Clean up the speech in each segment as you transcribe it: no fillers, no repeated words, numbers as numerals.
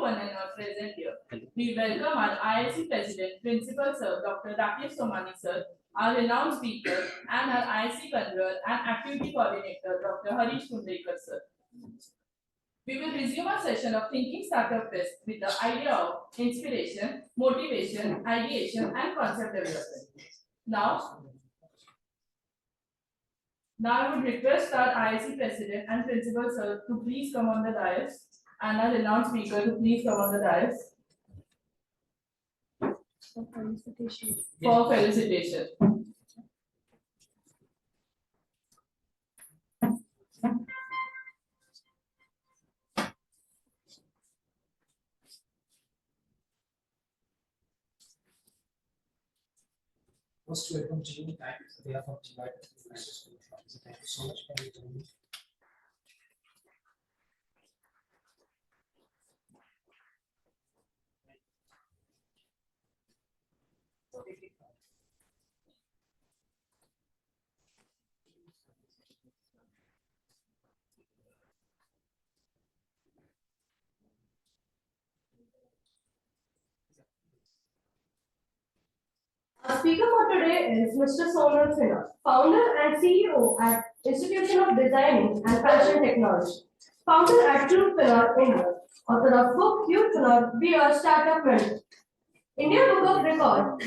everyone and all present here. We welcome our IIC President, Principal Sir Dr. Rakesh Somani Sir, our renowned speaker, and our IIC Convener and Activity Coordinator Dr. Harish Kundekar Sir. We will resume our session of Thinking Startup Test with the idea of inspiration, motivation, ideation, and concept development. Now I would request our IIC President and Principal Sir to please come on the dais, and our renowned speaker to please come on the dais for felicitation. Most welcome to you. Thank you for the opportunity. Thank you so much for your time. Our speaker for today is Mr. Sonal Sinha, founder and CEO at Institution of Designing and Fashion Technology, founder at Youthpreneur India, author of book Youthpreneur, Be a Startup Mentor, India Book of Record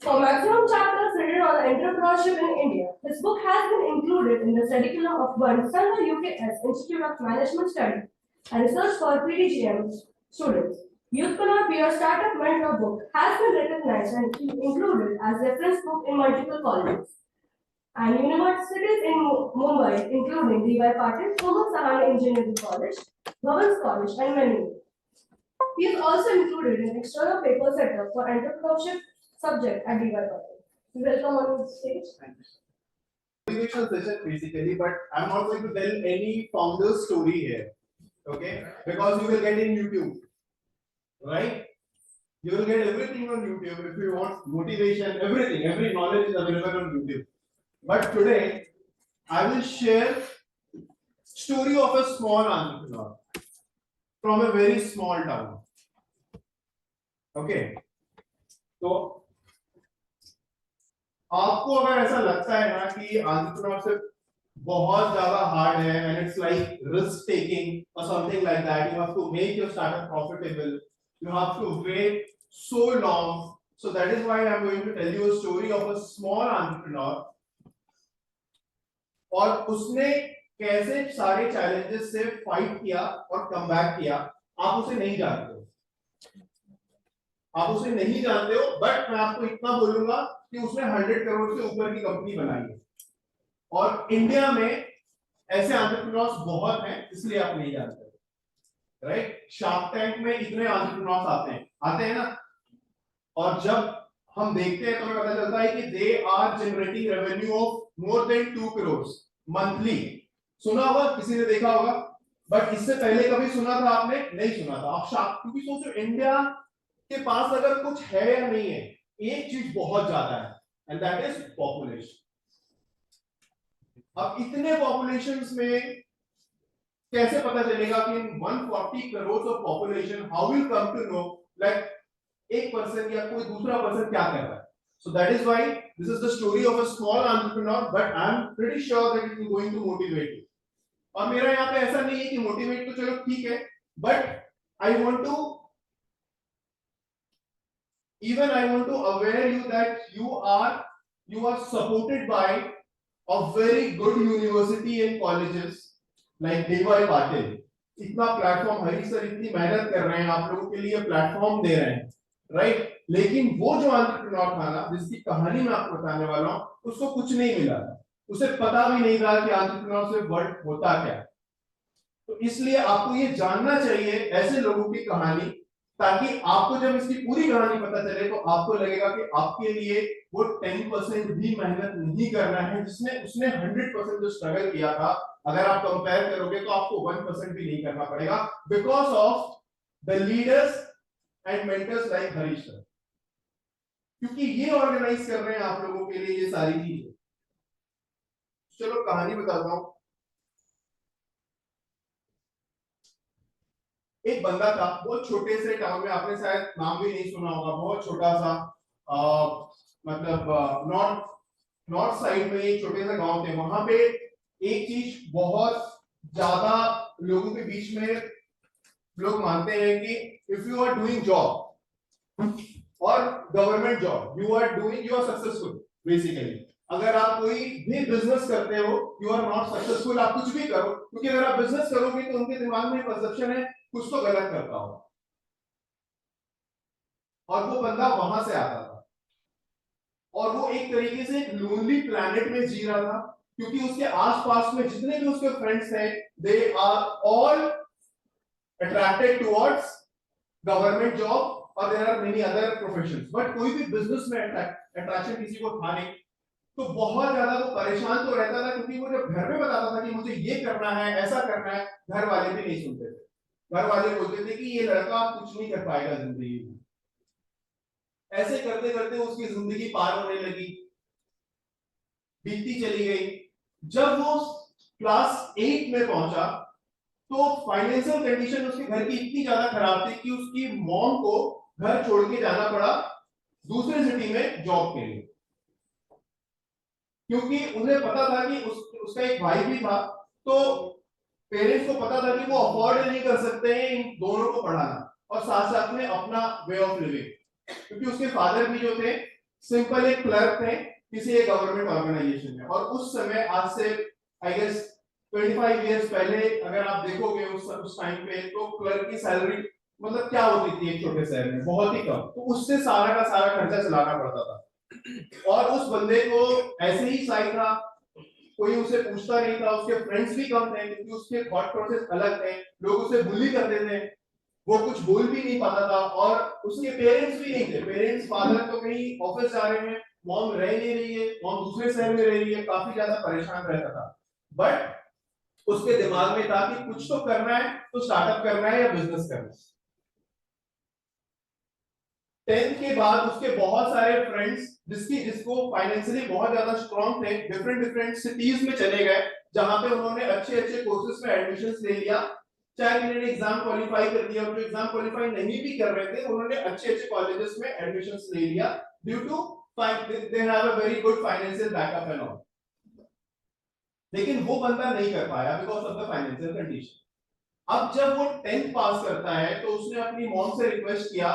for maximum chapters written on entrepreneurship in India. His book has been included in the curriculum of one Sunday UKS Institute of Management Studies and research for PDGM students. Youthpreneur Be a Startup Mentor book has been recognized and included as reference book in multiple colleges and universities in Mumbai, including D.Y. Patil, Thomas Sahani Engineering College, Governors College, and many more. He is also included in external paper setup for entrepreneurship subject at D.Y. Patil. Welcome on the stage. Thank you. Motivational session basically, but I'm not going to tell any founder's story here, okay? Because you will get in YouTube. Right? You will get everything on YouTube if you want motivation, everything, every knowledge is available on YouTube. But today, I will share story of a small entrepreneur from a very small town. Okay? तो आपको अगर ऐसा लगता है ना कि entrepreneurship बहुत ज़्यादा hard है and it's like risk taking or something like that, you have to make your startup profitable. You have to wait so long. So that is why I am going to tell you a story of a small entrepreneur. और उसने कैसे सारे challenges से fight किया और come back किया. आप उसे नहीं जानते हो. आप उसे नहीं जानते हो, but मैं आपको इतना बोलूंगा कि उसने 100 करोड़ से ऊपर की कंपनी बनाई है. और इंडिया में ऐसे entrepreneurs बहुत हैं, इसलिए आप नहीं जानते. राइट शार्क टैंक में इतने एंटरप्रेन्योर्स आते हैं ना, और जब हम देखते हैं तो हमें पता चलता है कि they are generating revenue of more than 2 crore monthly. सुना होगा, किसी ने देखा होगा, बट इससे पहले कभी सुना था आपने? नहीं सुना था. आप शार्क, क्योंकि सोचो इंडिया के पास अगर कुछ है या नहीं है, एक चीज बहुत ज्यादा है एंड दैट इज पॉपुलेशन. अब इतने पॉपुलेशंस में कैसे पता चलेगा कि इन 140 crore of population how will come to know like एक पर्सन या कोई दूसरा पर्सन क्या कर रहा है. So that is why this is the story of a small entrepreneur, but I am pretty sure that it is going to motivate you. और मेरा यहाँ पे ऐसा नहीं है कि मोटिवेट तो चलो ठीक है, but I want to aware you that you are supported by a very good university and colleges like D.Y. Patil. इतना प्लेटफॉर्म, हरी सर इतनी मेहनत कर रहे हैं, आप लोगों के लिए प्लेटफॉर्म दे रहे हैं, राइट? लेकिन वो जो एंटरप्रेन्योर था ना, जिसकी कहानी मैं आपको बताने वाला हूं, उसको कुछ नहीं मिला था. उसे पता भी नहीं था कि एंटरप्रेन्योरशिप वर्ड होता क्या. तो इसलिए आपको ये जानना चाहिए ऐसे लोगों की कहानी, ताकि आपको जब इसकी पूरी कहानी पता चले तो आपको लगेगा कि आपके लिए वो 10% भी मेहनत नहीं करना है जिसने उसने 100% जो स्ट्रगल किया था. अगर आप कंपेयर करोगे तो आपको 1% भी नहीं करना पड़ेगा, because of the leaders and mentors like Harish sir, क्योंकि ये ऑर्गेनाइज कर रहे हैं आप लोगों के लिए ये सारी चीजें. चलो कहानी बताता हूं. एक बंदा था बहुत छोटे से टाउन में, आपने शायद नाम भी नहीं सुना होगा, बहुत छोटा सा मतलब नॉर्थ साइड में एक छोटे से गांव थे। वहां पे एक चीज बहुत ज्यादा लोगों के बीच में लोग मानते हैं कि if you are doing job और government job, you are successful basically. अगर आप कोई भी बिजनेस करते हो, यू आर नॉट सक्सेसफुल। आप कुछ भी करो, क्योंकि अगर आप बिजनेस करोगे तो उनके दिमाग में परसेप्शन है कुछ तो गलत करता हो। और वो बंदा वहां से आता था और वो एक तरीके से एक लोनली प्लैनेट में जी रहा था, क्योंकि उसके आसपास में जितने भी उसके फ्रेंड्स थे, they are all attracted towards government job और there are many other professions, but कोई भी बिजनेस में अट्रैक्शन किसी को था नहीं। तो बहुत ज्यादा वो परेशान तो रहता था, क्योंकि वो जब घर में बताता था कि मुझे ये करना है, ऐसा करना है, घर वाले भी नहीं सुनते थे। घर वाले बोलते थे कि ये लड़का कुछ नहीं कर पाएगा जिंदगी में। ऐसे करते करते उसकी जिंदगी पार होने लगी, बीतती चली गई। जब वो क्लास 8 में पहुंचा तो फाइनेंशियल कंडीशन उसके घर की इतनी ज्यादा खराब थी कि उसकी मॉम को घर छोड़ के जाना पड़ा दूसरे सिटी में जॉब के लिए, क्योंकि उन्हें पता था कि उसका एक भाई भी था। तो पेरेंट्स को पता था कि वो अफोर्ड नहीं कर सकते हैं इन दोनों को पढ़ाना और साथ साथ में अपना वे ऑफ लिविंग, क्योंकि उसके फादर भी जो थे सिंपल एक क्लर्क थे किसी एक गवर्नमेंट ऑर्गेनाइजेशन में। और उस समय आज से आई गेस 25 इयर्स पहले अगर आप देखोगे उस टाइम पे, तो क्लर्क की सैलरी मतलब क्या होती थी एक छोटे शहर में, बहुत ही कम। तो उससे सारा का सारा खर्चा चलाना पड़ता था। और उस बंदे को ऐसे ही शाही था, कोई उसे पूछता नहीं था, उसके फ्रेंड्स भी कम थे क्योंकि उसके थॉट प्रोसेस अलग थे, लोग उसे बुली करते थे, वो कुछ बोल भी नहीं पाता था। और उसके पेरेंट्स भी नहीं थे, पेरेंट्स फादर तो कहीं ऑफिस जा रहे हैं, मॉम रह नहीं रही है, मॉम दूसरे शहर में रह रही है, काफी ज्यादा परेशान रहता था। बट उसके दिमाग में था कि कुछ तो करना है, तो स्टार्टअप करना है या बिजनेस करना है। 10th के बाद उसके बहुत सारे फ्रेंड्स जिसको फाइनेंशियली बहुत ज्यादा स्ट्रांग थे, डिफरेंट डिफरेंट सिटीज में चले गए, जहां पे उन्होंने अच्छे अच्छे कोर्सेज में एडमिशंस ले लिया। चाहे उन्होंने एग्जाम क्वालिफाई कर दिया, और जो एग्जाम क्वालिफाई नहीं भी कर रहे थे उन्होंने अच्छे अच्छे कॉलेजेस में एडमिशंस ले लिया due to they have a very good financial backup and all. लेकिन वो बंदा नहीं कर पाया because of the financial condition. अब जब वो 10th पास करता है तो उसने अपनी मॉम से रिक्वेस्ट किया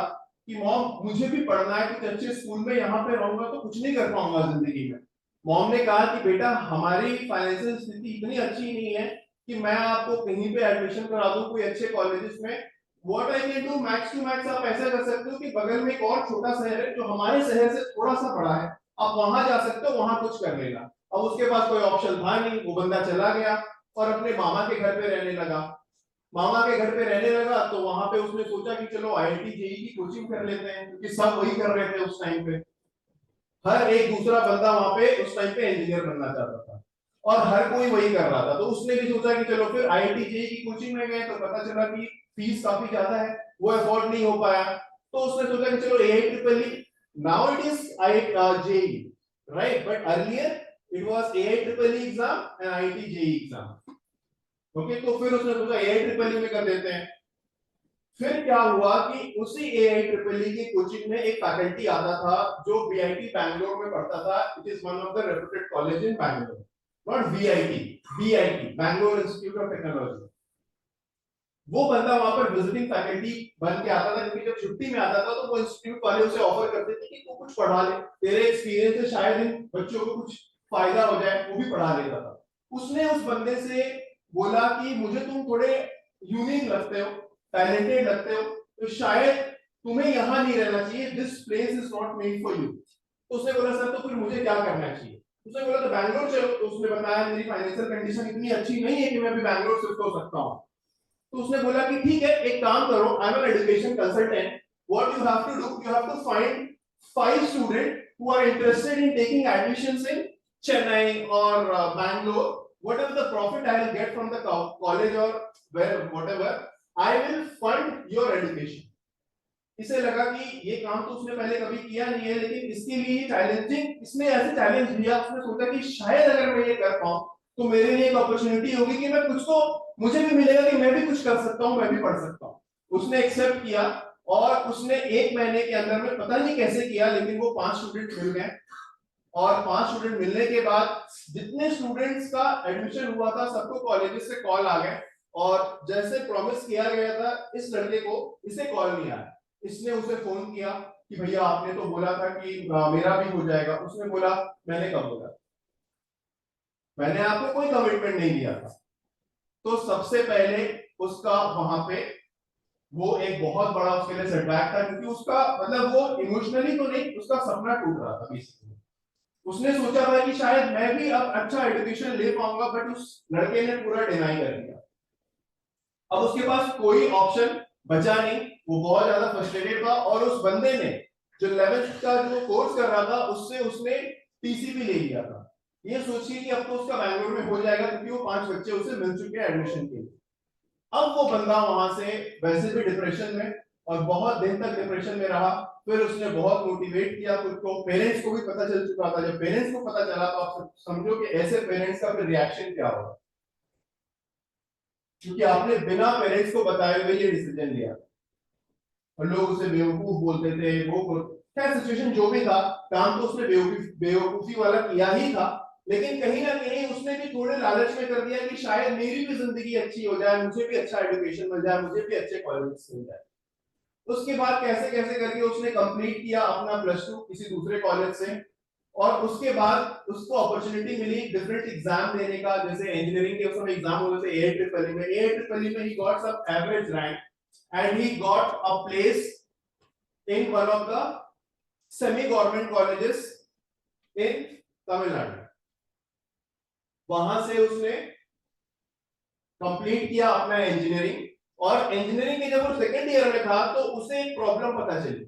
कि मॉम मुझे भी पढ़ना है, कुछ अच्छे स्कूल में, यहाँ पे रहूंगा तो कुछ नहीं कर पाऊंगा जिंदगी में। मॉम ने कहा कि बेटा हमारी फाइनेंशियल स्थिति इतनी अच्छी नहीं है कि मैं आपको कहीं पे एडमिशन करा दूं कोई अच्छे कॉलेजेस में। What I can do, max to max आप ऐसा कर सकते हो कि बगल में एक और छोटा शहर है जो हमारे शहर से थोड़ा सा बड़ा है, आप वहां जा सकते हो, वहां कुछ कर लेना। अब उसके पास कोई ऑप्शन था नहीं, वो बंदा चला गया और अपने मामा के घर पे रहने लगा। मामा के घर पे रहने लगा तो वहां पे उसने सोचा कि चलो आईआईटी जेईई की कोचिंग कर लेते हैं, क्योंकि सब वही कर रहे थे उस टाइम पे। हर एक दूसरा बंदा वहां पे उस टाइम पे इंजीनियर बनना चाहता था और हर कोई वही कर रहा था। तो उसने भी सोचा कि चलो फिर आईआईटी जेईई की कोचिंग में गए तो पता चला कि फीस काफी ज्यादा है, वो अफोर्ड नहीं हो पाया। तो उसने सोचा कि चलो AI triple E, now it is JEE, right, but earlier it was AI triple E exam and IIT JEE exam. Okay, तो फिर उसने सोचा एआई ट्रिपल ई में कर देते हैं। फिर क्या हुआ कि उसी एआई ट्रिपल ई की कोचिंग में एक फैकल्टी आता था जो बीआईटी बैंगलोर में पढ़ता था। It is one of the reputed college in Bangalore, not BIT, BIT Bangalore institute of technology. वो बंदा वहां पर विजिटिंग फैकल्टी बन के आता था, क्योंकि जब छुट्टी में आता था तो वो इंस्टीट्यूट वाले उसे ऑफर करते थे कि तू कुछ पढ़ा ले, तेरे एक्सपीरियंस से शायद इन बच्चों को कुछ फायदा हो जाए, वो भी पढ़ा लेता था। उसने उस बंदे से बोला कि मुझे तुम थोड़े यूनिक लगते हो, टैलेंटेड लगते हो, तो शायद तुम्हें यहाँ नहीं रहना चाहिए, this place is not made for you. तो उसने बोला सर तो फिर मुझे क्या करना चाहिए? उसने बोला तो बैंगलोर चलो। तो उसने बताया मेरी फाइनेंशियल कंडीशन इतनी अच्छी नहीं है कि मैं अभी बैंगलोर शिफ्ट हो सकता हूँ। तो उसने बोला कि ठीक है, एक काम करो, I am an education consultant, what you have to do, you have to find 5 student who are interested in taking admissions in Chennai or Bangalore. Whatever the profit I will get from the college or where whatever, I will fund your education. इसे लगा कि ये काम तो उसने पहले कभी किया नहीं है, लेकिन इसके लिए चैलेंजिंग, इसने ऐसे चैलेंज लिया। उसने सोचा कि शायद अगर मैं ये कर पाऊं तो मेरे लिए एक अपॉर्चुनिटी होगी कि मैं कुछ तो मुझे भी मिलेगा कि मैं भी कुछ कर सकता हूं, मैं भी पढ़ सकता हूं। उसने एक्सेप्ट किया और उसने 1 महीने के अंदर में पता नहीं कैसे किया, लेकिन वो 5 स्टूडेंट मिल गए और 5 स्टूडेंट मिलने के बाद जितने स्टूडेंट्स का एडमिशन हुआ था सबको कॉलेजेस से कॉल आ गए और जैसे प्रॉमिस किया गया था इस लड़के को इसे कॉल नहीं आया। इसने उसे फोन किया कि भैया आपने तो बोला था कि मेरा भी हो जाएगा। उसने बोला मैंने कब बोला, मैंने आपको कोई कमिटमेंट नहीं दिया था। तो सबसे पहले उसका वहां पे वो एक बहुत बड़ा उसके लिए सेटबैक था, क्योंकि उसका मतलब वो इमोशनली तो नहीं, उसका सपना टूट रहा था बेसिकली। उसने सोचा था कि शायद मैं भी अब अच्छा एजुकेशन ले पाऊंगा, बट उस लड़के ने पूरा डिनाई कर दिया। अब उसके पास कोई ऑप्शन बचा नहीं, वो बहुत ज्यादा फ्रस्ट्रेटेड था और उस बंदे ने जो 11th का जो कोर्स कर रहा था उससे उसने टीसी भी ले लिया था। ये सोचिए कि अब तो उसका बैंगलोर में हो जाएगा, क्योंकि वो 5 बच्चे उसे मिल चुके हैं एडमिशन के लिए। अब वो बंदा वहां से वैसे भी डिप्रेशन में और बहुत दिन तक डिप्रेशन में रहा। फिर उसने बहुत मोटिवेट किया खुद को, पेरेंट्स को भी पता चल चुका था। जब पेरेंट्स को पता चला तो आप समझो कि ऐसे पेरेंट्स का फिर रिएक्शन क्या होगा, क्योंकि आपने बिना पेरेंट्स को बताए हुए ये डिसीजन लिया और लोग उसे बेवकूफ बोलते थे। वो क्या सिचुएशन जो भी था, काम तो उसने बेवकूफी वाला किया ही था, लेकिन कहीं ना कहीं उसने भी थोड़े लालच में कर दिया कि शायद मेरी भी जिंदगी अच्छी हो जाए, मुझे भी अच्छा एजुकेशन मिल जाए, मुझे भी अच्छे कॉलेज मिल जाए। उसके बाद कैसे कैसे करके उसने कंप्लीट किया अपना +2 किसी दूसरे कॉलेज से, और उसके बाद उसको अपॉर्चुनिटी मिली डिफरेंट एग्जाम देने का। जैसे इंजीनियरिंग के उसमें एग्जाम होते थे AIEEE में he got some average rank and he got a place in one of the semi government colleges in Tamil Nadu. वहां से उसने कंप्लीट किया अपना इंजीनियरिंग, और इंजीनियरिंग के जब वो सेकंड ईयर में था तो उसे एक प्रॉब्लम पता चली।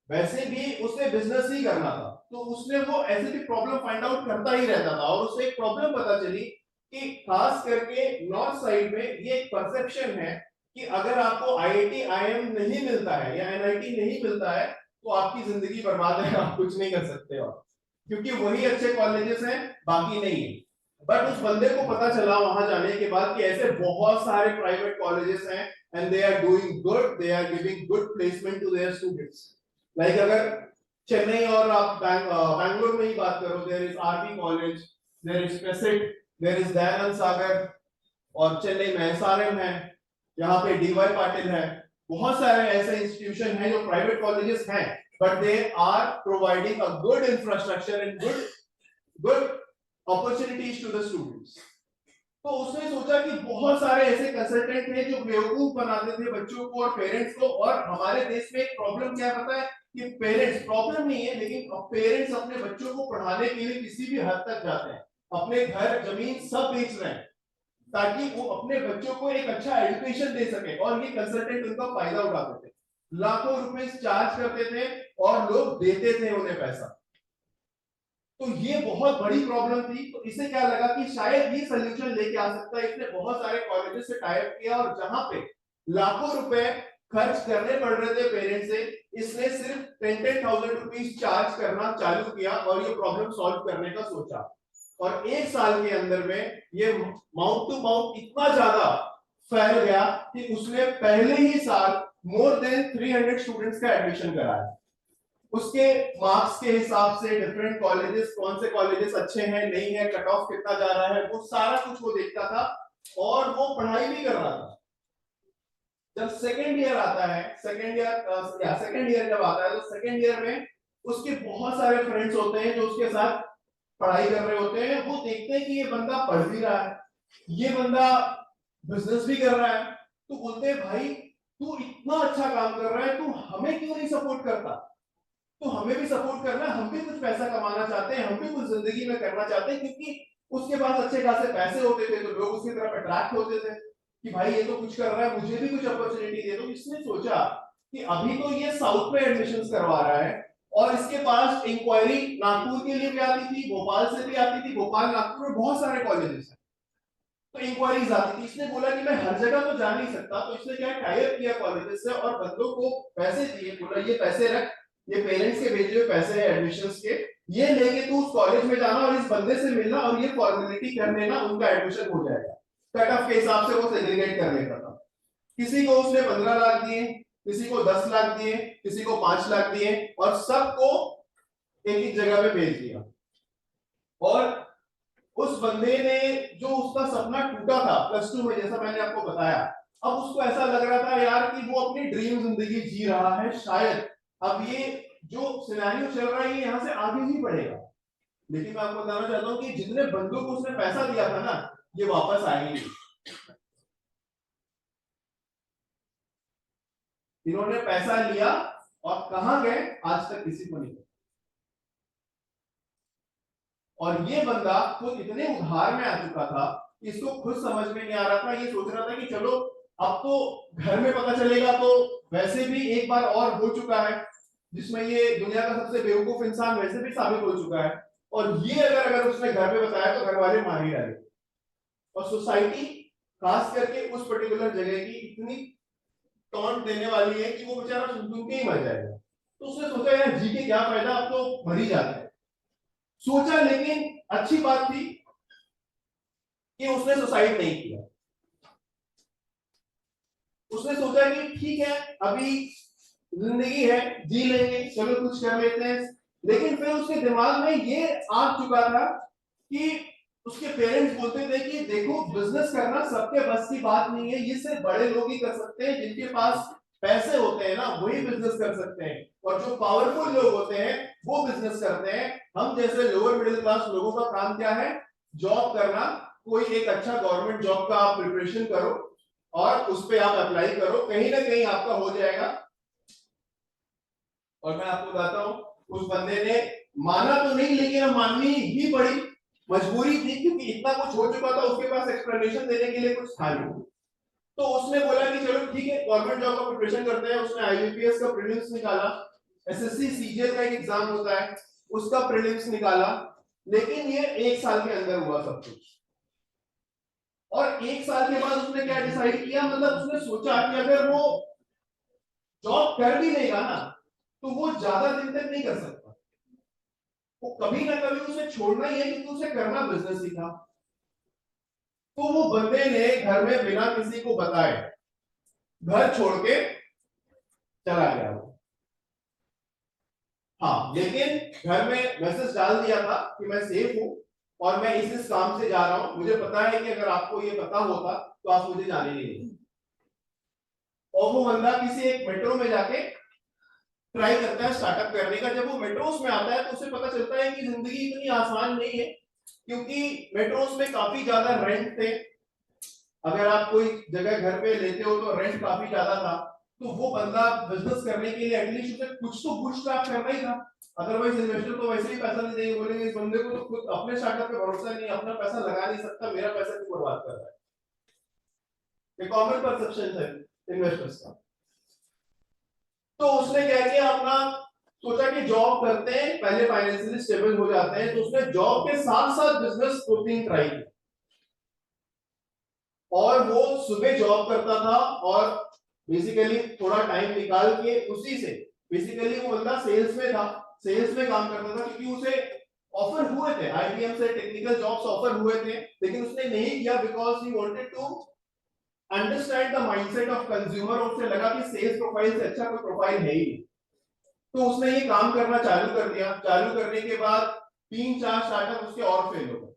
वैसे भी उसे बिजनेस ही करना था, तो उसने वो ऐसे भी प्रॉब्लम फाइंड आउट करता ही रहता था, और उसे एक प्रॉब्लम पता चली कि खास करके नॉर्थ साइड में ये एक परसेप्शन है कि अगर आपको IIT IIM नहीं मिलता है या NIT नहीं मिलता है तो आपकी जिंदगी बर्बाद है, आप कुछ नहीं कर सकते हो, क्योंकि वही अच्छे कॉलेजेस हैं बाकी नहीं है। बट उस बंदे को पता चला वहां जाने के बाद कि ऐसे बहुत सारे प्राइवेट कॉलेजेस हैं and they are doing good, they are giving good placement to their students. Like अगर चेन्नई और आप बैंगलोर में ही बात करो, there is RV college, there is PESIT, there is Dayananda Sagar, और चेन्नई में SRM है, यहाँ पे DY पाटिल है। बहुत सारे ऐसे इंस्टीट्यूशन हैं जो प्राइवेट कॉलेजेस हैं, but they are providing a good infrastructure and good opportunities to the students. तो उसने सोचा कि बहुत सारे ऐसे कंसल्टेंट हैं जो बेवकूफ बनाते थे बच्चों को और पेरेंट्स को। और हमारे देश में एक प्रॉब्लम क्या पता है कि पेरेंट्स, प्रॉब्लम नहीं है लेकिन पेरेंट्स अपने बच्चों को पढ़ाने के लिए किसी भी हद तक जाते हैं, अपने घर जमीन सब बेच रहे हैं ताकि वो अपने बच्चों को एक अच्छा एजुकेशन दे सके, और ये कंसल्टेंट उनका फायदा उठाते थे, लाखों रुपए चार्ज करते थे और लोग देते थे उन्हें पैसा। तो ये बहुत बड़ी प्रॉब्लम थी। तो इसे क्या लगा कि शायद ये सोल्यूशन लेके आ सकता है। इसने बहुत सारे कॉलेजेस से टाई अप किया और जहां पे लाखों रुपए खर्च करने पड़ रहे थे पेरेंट्स से, इसने सिर्फ 10,000 रुपीज चार्ज करना चालू किया और ये प्रॉब्लम सॉल्व करने का सोचा। और 1 साल के अंदर में ये माउथ टू माउथ इतना ज्यादा फैल गया कि उसने पहले ही साल मोर देन 300 स्टूडेंट्स का एडमिशन कराया। उसके मार्क्स के हिसाब से डिफरेंट कॉलेजेस, कौन से कॉलेजेस अच्छे हैं नहीं है, कट ऑफ कितना जा रहा है, वो सारा कुछ वो देखता था और वो पढ़ाई भी कर रहा था। जब सेकेंड ईयर आता है, सेकेंड ईयर जब आता है तो सेकेंड ईयर में उसके बहुत सारे फ्रेंड्स होते हैं जो उसके साथ पढ़ाई कर रहे होते हैं। वो देखते हैं कि ये बंदा पढ़ भी रहा है, ये बंदा बिजनेस भी कर रहा है, तो बोलते हैं भाई तू इतना अच्छा काम कर रहा है, तू हमें क्यों नहीं सपोर्ट करता? तो हमें भी सपोर्ट करना, हम भी कुछ पैसा कमाना चाहते हैं, हम भी कुछ जिंदगी में करना चाहते हैं। क्योंकि उसके पास अच्छे खासे पैसे होते थे तो लोग उसकी तरफ अट्रैक्ट होते थे कि भाई ये तो कुछ कर रहा है, मुझे भी कुछ अपॉर्चुनिटी दे दो। इसने सोचा कि अभी तो ये साउथ में एडमिशंस करवा रहा है और इसके पास इंक्वायरी नागपुर के लिए भी आती थी, भोपाल से भी आती थी। भोपाल नागपुर में बहुत सारे कॉलेजेस हैं तो इंक्वायरीज आती थी। इसने बोला कि मैं हर जगह तो जा नहीं सकता, तो इसने क्या टाई अप किया कॉलेजेस से और बंदों को पैसे दिए। बोला ये पैसे रख, ये पेरेंट्स के भेजे हुए पैसे हैं एडमिशंस के, ये लेके तू उस कॉलेज में जाना और इस बंदे से मिलना और ये फॉर्मेलिटी कर लेना, उनका एडमिशन हो जाएगा। कट ऑफ के हिसाब से वो सेग्रीगेट कर लेता था। किसी को उसने 15 लाख दिए, किसी को 10 लाख दिए, किसी को 5 लाख दिए और सबको एक एक जगह पे भेज दिया। और उस बंदे ने जो उसका सपना टूटा था +2 में, जैसा मैंने आपको बताया, अब उसको ऐसा लग रहा था यार कि वो अपनी ड्रीम जिंदगी जी रहा है, शायद अब ये जो सिनेरियो चल रहा है ये यहां से आगे ही बढ़ेगा। लेकिन मैं आपको बताना चाहता हूं कि जितने बंदों को उसने पैसा दिया था ना, ये वापस आएंगे नहीं। इन्होंने पैसा लिया और कहां गए आज तक किसी को नहीं पता। और ये बंदा खुद इतने उधार में आ चुका था कि इसको खुद समझ में नहीं आ रहा था। ये सोच रहा था कि चलो अब तो घर में पता चलेगा तो वैसे भी एक बार और हो चुका है, जिसमें ये दुनिया का सबसे बेवकूफ इंसान वैसे भी साबित हो चुका है। और ये अगर उसने घर में बताया तो घर वाले मार ही डाले। और सोसाइटी खास करके उस पर्टिकुलर जगह की इतनी टॉन्ट देने वाली है कि वो बेचारा सुन के ही मर जाएगा। तो उसने सोचा यार जी के क्या फायदा, अब तो मर ही जाता है। सोचा, लेकिन अच्छी बात थी कि उसने सुसाइड नहीं किया। उसने सोचा कि ठीक है अभी जिंदगी है, जी लेंगे, चलो कुछ कर लेते हैं। लेकिन फिर उसके दिमाग में ये आ चुका था कि उसके पेरेंट्स बोलते थे कि देखो बिजनेस करना सबके बस की बात नहीं है, ये सिर्फ बड़े लोग ही कर सकते हैं, जिनके पास पैसे होते हैं ना वही बिजनेस कर सकते हैं, और जो पावरफुल लोग होते हैं वो बिजनेस करते हैं। हम जैसे लोअर मिडिल क्लास लोगों का काम क्या है, जॉब करना। कोई एक अच्छा गवर्नमेंट जॉब का आप प्रिपरेशन करो और उस पर आप अप्लाई करो, कहीं ना कहीं आपका हो जाएगा। और मैं आपको बताता हूं, उस बंदे ने माना तो नहीं, लेकिन अब माननी ही पड़ी, मजबूरी थी, क्योंकि इतना कुछ हो चुका था, उसके पास एक्सप्लेनेशन देने के लिए कुछ था नहीं। तो उसने बोला कि चलो ठीक है गवर्नमेंट जॉब का प्रिपरेशन करते हैं। उसने आईबीपीएस का प्रीलिम्स निकाला, एसएससी सीजीएल का एक एग्जाम होता है उसका प्रीलिम्स निकाला, लेकिन ये 1 साल के अंदर हुआ सब कुछ। और 1 साल के बाद उसने क्या डिसाइड किया, मतलब उसने सोचा कि अगर वो जॉब कर भी लेगा ना तो वो ज्यादा दिन तक नहीं कर सकता, वो कभी ना कभी उसे छोड़ना ही है, क्योंकि उसे करना बिजनेस ही था। तो वो बंदे ने घर में बिना किसी को बताए घर छोड़ के चला गया वो। हाँ, लेकिन घर में मैसेज डाल दिया था कि मैं सेफ हूं और मैं इस काम से जा रहा हूं, मुझे पता है कि अगर आपको ये पता होता तो आप मुझे जाने नहीं देंगे। और वो बंदा किसी एक मेट्रो में जाके ट्राई करता है स्टार्टअप करने का। जब वो मेट्रोस में आता है तो उसे पता चलता है कि जिंदगी इतनी आसान नहीं है, क्योंकि मेट्रोस में काफी ज्यादा रेंट थे। अगर आप कोई जगह घर पे लेते हो तो रेंट काफी ज्यादा था। तो वो बंदा बिजनेस करने के लिए एटलीस्ट उसे कुछ तो बूटस्ट्रैप करना ही था, अदरवाइज इन्वेस्टर तो वैसे ही पैसा नहीं देंगे, बोलेंगे इस बंदे को तो खुद अपने स्टार्टअप पे भरोसा नहीं, अपना पैसा लगा नहीं सकता, मेरा पैसा क्यों बर्बाद कर रहा है। ये कॉमन परसेप्शन है इन्वेस्टर्स का। तो उसने क्या किया, अपना सोचा कि जॉब करते हैं, पहले फाइनेंशियली स्टेबल हो जाते हैं। तो उसने जॉब के साथ साथ बिजनेस 2-3 ट्राई किया, और वो सुबह जॉब करता था और बेसिकली थोड़ा टाइम निकाल के उसी से, बेसिकली वो बंदा सेल्स में था, सेल्स में काम करता था, क्योंकि उसे ऑफर हुए थे आईबीएम से, टेक्निकल जॉब्स ऑफर हुए थे, लेकिन उसने नहीं किया because he wanted to understand the mindset of consumer. उसे लगा कि सेल्स प्रोफाइल से अच्छा कोई प्रोफाइल है ही नहीं। तो उसने ये काम करना चालू कर दिया। चालू करने के बाद 3-4 स्टार्टअप उसके और फेल हो गए।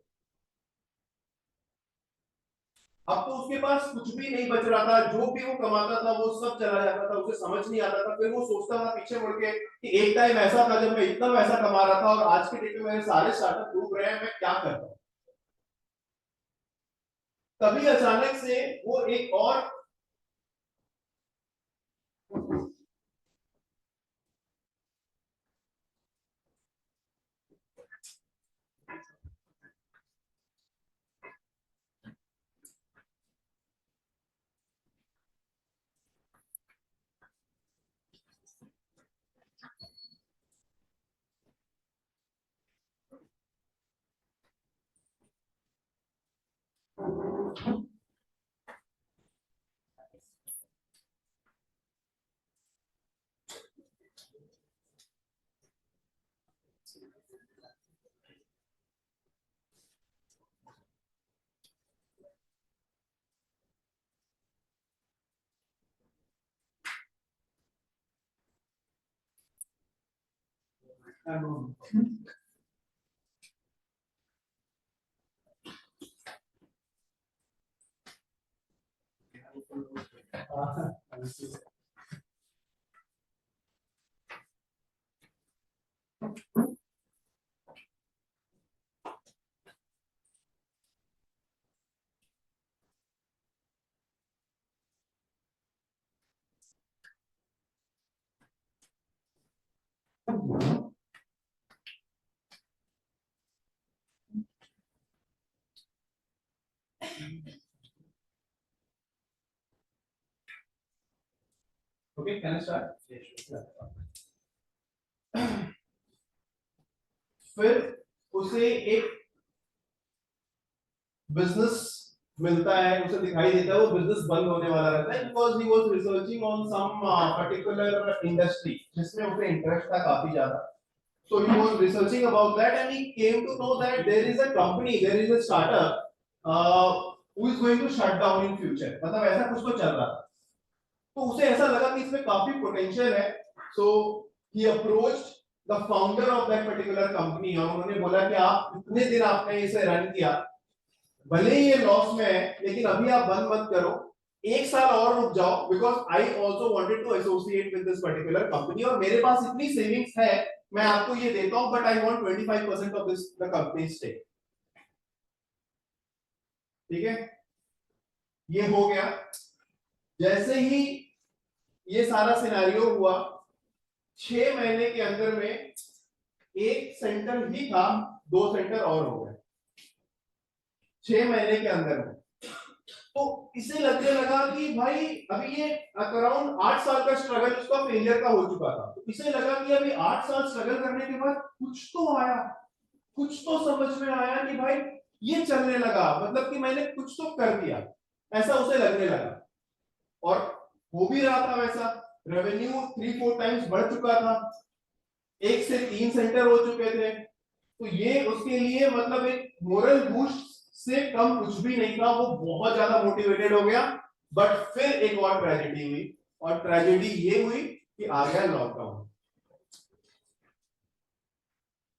अब तो उसके पास कुछ भी नहीं बच रहा था, जो भी वो कमाता था वो सब चला जाता था, उसे समझ नहीं आता था। फिर वो सोचता था पीछे मुड़ के कि एक टाइम ऐसा था जब मैं इतना पैसा कमा रहा था और आज के डेट में मेरे सारे स्टार्टअप डूब रहे हैं, मैं क्या करता हूं। तभी अचानक से वो एक और No. Okay, can I start? फिर उसे एक बिजनेस मिलता है, उसे दिखाई देता है वो बिजनेस बंद होने वाला रहता है, because he was researching on some particular industry जिसमें उसे इंटरेस्ट था काफी ज्यादा. So he was researching about that and he came to know that there is a company, there is a startup who is going to shut down in future. मतलब ऐसा कुछ तो चल रहा था. तो उसे ऐसा लगा कि इसमें काफी पोटेंशियल है. So he approached the founder of that particular company और उन्होंने बोला कि आप इतने दिन आपने इसे रन किया, भले ही ये लॉस में है लेकिन अभी आप बंद मत करो, एक साल और रुक जाओ, because I also wanted to associate with this particular company और मेरे पास इतनी सेविंग्स है, मैं आपको ये देता हूं, but I want 25% of this the company stake. ठीक है, ये हो गया. जैसे ही ये सारा सिनेरियो हुआ, 6 महीने के अंदर में एक सेंटर ही था, 2 सेंटर और हो गए 6 महीने के अंदर में. तो इसे लगने लगा कि भाई अभी ये अराउंड 8 साल का स्ट्रगल उसका फेलियर का हो चुका था. तो इसे लगा कि अभी 8 साल स्ट्रगल करने के बाद कुछ तो आया, कुछ तो समझ में आया कि भाई ये चलने लगा, मतलब कि मैंने कुछ तो कर दिया, ऐसा उसे लगने लगा. और हो भी रहा था वैसा. रेवेन्यू 3-4 टाइम्स बढ़ चुका था, 1 से 3 सेंटर हो चुके थे. तो ये उसके लिए मतलब एक मोरल बूस्ट से कम कुछ भी नहीं था. वो बहुत ज्यादा मोटिवेटेड हो गया. बट फिर एक और ट्रेजेडी हुई, और ट्रेजेडी ये हुई कि आ गया लॉकडाउन.